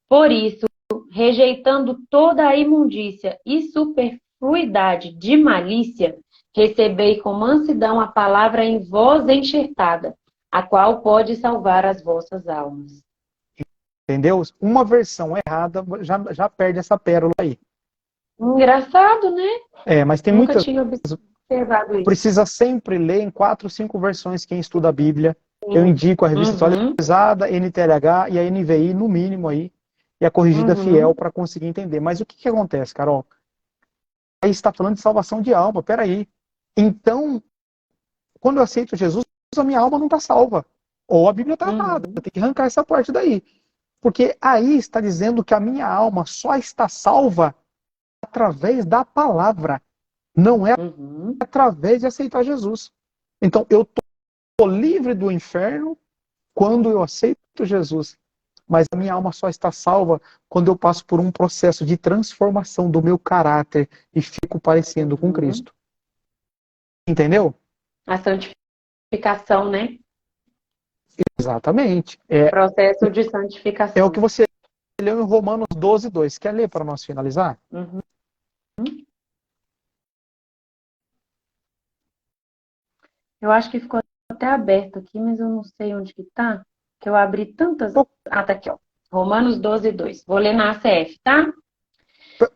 Por isso, rejeitando toda a imundícia e superfluidade de malícia, recebei com mansidão a palavra em vós enxertada, a qual pode salvar as vossas almas. Entendeu? Uma versão errada já perde essa pérola aí. Engraçado, né? Mas tem Nunca muitas. tinha observado isso. Precisa sempre ler em 4, 5 versões quem estuda a Bíblia. Eu Sim. indico a revista Uhum. atualizada, NTLH e a NVI, no mínimo aí, e a corrigida fiel Uhum. para conseguir entender. Mas o que acontece, Carol? Aí está falando de salvação de alma, peraí. Então, quando eu aceito Jesus, a minha alma não está salva. Ou a Bíblia está errada, Uhum. tem que arrancar essa parte daí. Porque aí está dizendo que a minha alma só está salva através da palavra, não é Uhum. através de aceitar Jesus. Então, eu estou livre do inferno quando eu aceito Jesus. Mas a minha alma só está salva quando eu passo por um processo de transformação do meu caráter e fico parecendo com Uhum. Cristo. Entendeu? A santificação, né? Exatamente. Processo de É o que santificação. você leu em Romanos 12:2. Quer ler para nós finalizar? Uhum. Eu acho que ficou até aberto aqui, mas eu não sei onde que tá. Que eu abri tantas. Ah, tá aqui, ó. Romanos 12:2. Vou ler na ACF, tá?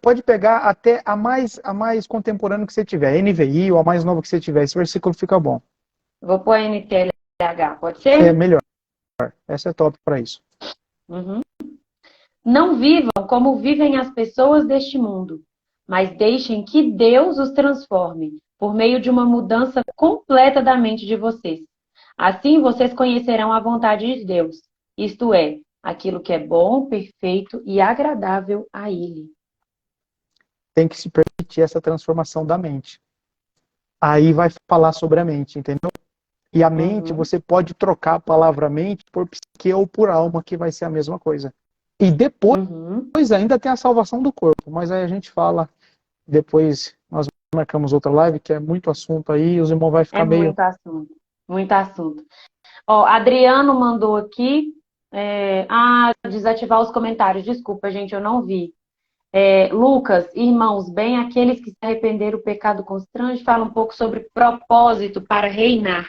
Pode pegar até a mais contemporânea que você tiver, NVI ou a mais nova que você tiver. Esse versículo fica bom. Vou pôr NTLH, pode É ser? melhor. Essa é top para isso. Uhum. Não vivam como vivem as pessoas deste mundo, mas deixem que Deus os transforme por meio de uma mudança completa da mente de vocês. Assim vocês conhecerão a vontade de Deus, isto é, aquilo que é bom, perfeito e agradável a Ele. Tem que se permitir essa transformação da mente. Aí vai falar sobre a mente, entendeu? E a mente, Uhum. você pode trocar a palavra mente por psique ou por alma, que vai ser a mesma coisa. E depois Uhum. ainda tem a salvação do corpo, mas aí a gente fala depois, nós marcamos outra live, que é muito assunto aí, e os irmãos vão É ficar meio. muito assunto. Muito assunto. Ó, Adriano mandou aqui. Desativar os comentários. Desculpa, gente, eu não vi. Lucas, irmãos, bem aqueles que se arrependeram o pecado constrange, fala um pouco sobre propósito para reinar.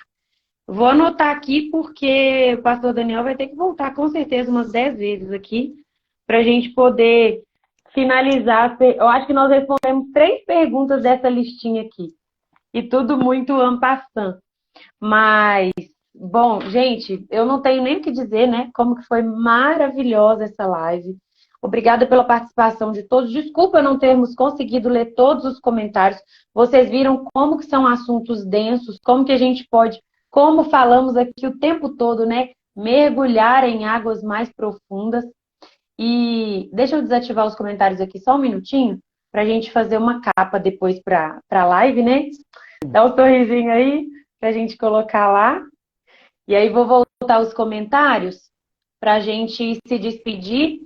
Vou anotar aqui porque o pastor Daniel vai ter que voltar com certeza umas 10 vezes aqui para a gente poder finalizar. Eu acho que nós respondemos 3 perguntas dessa listinha aqui. E tudo muito en passant. Mas, bom, gente, eu não tenho nem o que dizer, né? Como que foi maravilhosa essa live. Obrigada pela participação de todos. Desculpa não termos conseguido ler todos os comentários. Vocês viram como que são assuntos densos, como que a gente pode, como falamos aqui o tempo todo, né? Mergulhar em águas mais profundas. E deixa eu desativar os comentários aqui só um minutinho, para a gente fazer uma capa depois para a live, né? Dá um sorrisinho aí, para a gente colocar lá. E aí vou voltar aos comentários para a gente se despedir.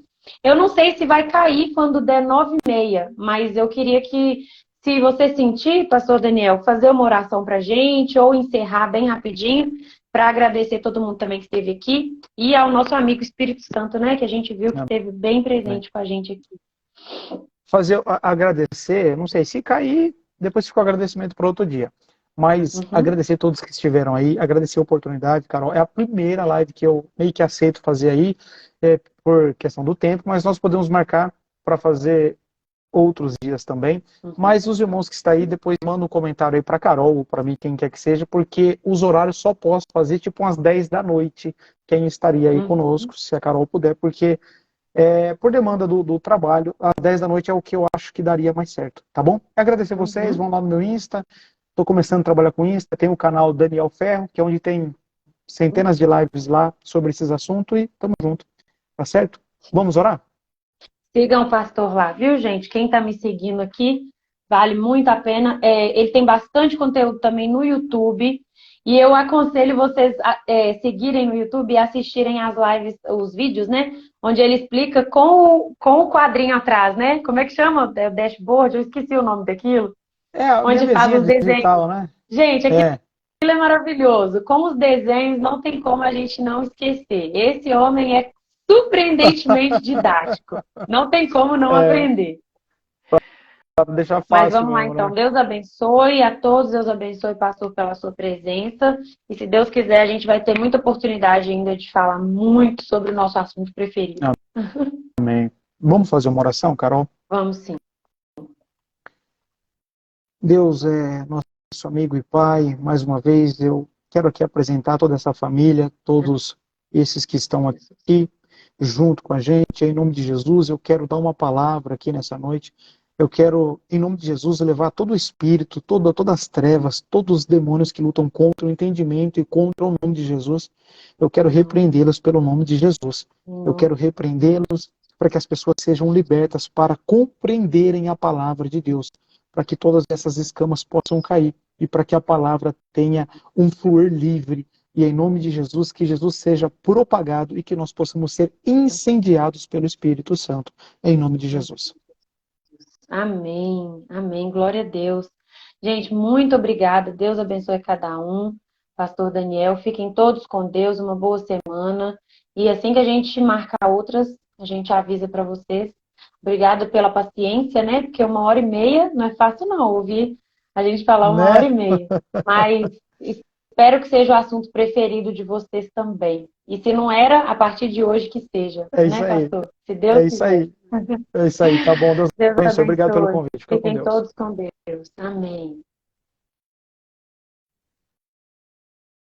Eu não sei se vai cair quando der 9h30, mas eu queria que, se você sentir, Pastor Daniel, fazer uma oração para a gente ou encerrar bem rapidinho, para agradecer todo mundo também que esteve aqui e ao nosso amigo Espírito Santo, né, que a gente viu que esteve bem presente com a gente aqui. Agradecer, não sei, se cair, depois fica o agradecimento para outro dia. Mas agradecer a todos que estiveram aí, agradecer a oportunidade, Carol. É a primeira live que eu meio que aceito fazer aí, por questão do tempo, mas nós podemos marcar para fazer outros dias também. Mas os irmãos que estão aí, depois mandam um comentário aí para Carol ou para mim, quem quer que seja, porque os horários só posso fazer tipo umas 10 da noite, quem estaria aí conosco, se a Carol puder, porque por demanda do trabalho, às 10 da noite é o que eu acho que daria mais certo, tá bom? Agradecer vocês, vão lá no meu Insta, estou começando a trabalhar com Insta, tem o canal Daniel Ferro, que é onde tem centenas de lives lá sobre esses assuntos e tamo junto, tá certo? Vamos orar? Sigam o pastor lá, viu, gente? Quem tá me seguindo aqui, vale muito a pena. Ele tem bastante conteúdo também no YouTube. E eu aconselho vocês a seguirem no YouTube e assistirem as lives, os vídeos, né? Onde ele explica com o quadrinho atrás, né? Como é que chama? O dashboard? Eu esqueci o nome daquilo. Onde faz os desenhos. Digital, né? Gente, aquilo é maravilhoso. Com os desenhos, não tem como a gente não esquecer. Esse homem é surpreendentemente didático. Não tem como não aprender. Deixar fácil. Mas vamos lá, então. Deus abençoe a todos. Deus abençoe, pastor, pela sua presença. E se Deus quiser, a gente vai ter muita oportunidade ainda de falar muito sobre o nosso assunto preferido. Amém. Vamos fazer uma oração, Carol? Vamos sim. Deus é nosso amigo e pai. Mais uma vez, eu quero aqui apresentar toda essa família, todos esses que estão aqui junto com a gente. Em nome de Jesus, eu quero dar uma palavra aqui nessa noite. Eu quero, em nome de Jesus, levar todo o espírito, todas as trevas, todos os demônios que lutam contra o entendimento e contra o nome de Jesus. Eu quero repreendê-los pelo nome de Jesus. Eu quero repreendê-los para que as pessoas sejam libertas para compreenderem a palavra de Deus, para que todas essas escamas possam cair e para que a palavra tenha um fluir livre. E em nome de Jesus, que Jesus seja propagado e que nós possamos ser incendiados pelo Espírito Santo. Em nome de Jesus. Amém, amém, glória a Deus. Gente, muito obrigada, Deus abençoe cada um. Pastor Daniel, fiquem todos com Deus, uma boa semana. E assim que a gente marcar outras, a gente avisa para vocês. Obrigada pela paciência, né? Porque 1h30 não é fácil não ouvir a gente falar 1h30. Mas espero que seja o assunto preferido de vocês também. E se não era, a partir de hoje que seja. É isso aí. Pastor? Se Deus quiser. Isso aí. É isso aí, tá bom. Deus abençoe. Obrigado pelo convite. Fiquem todos com Deus. Amém.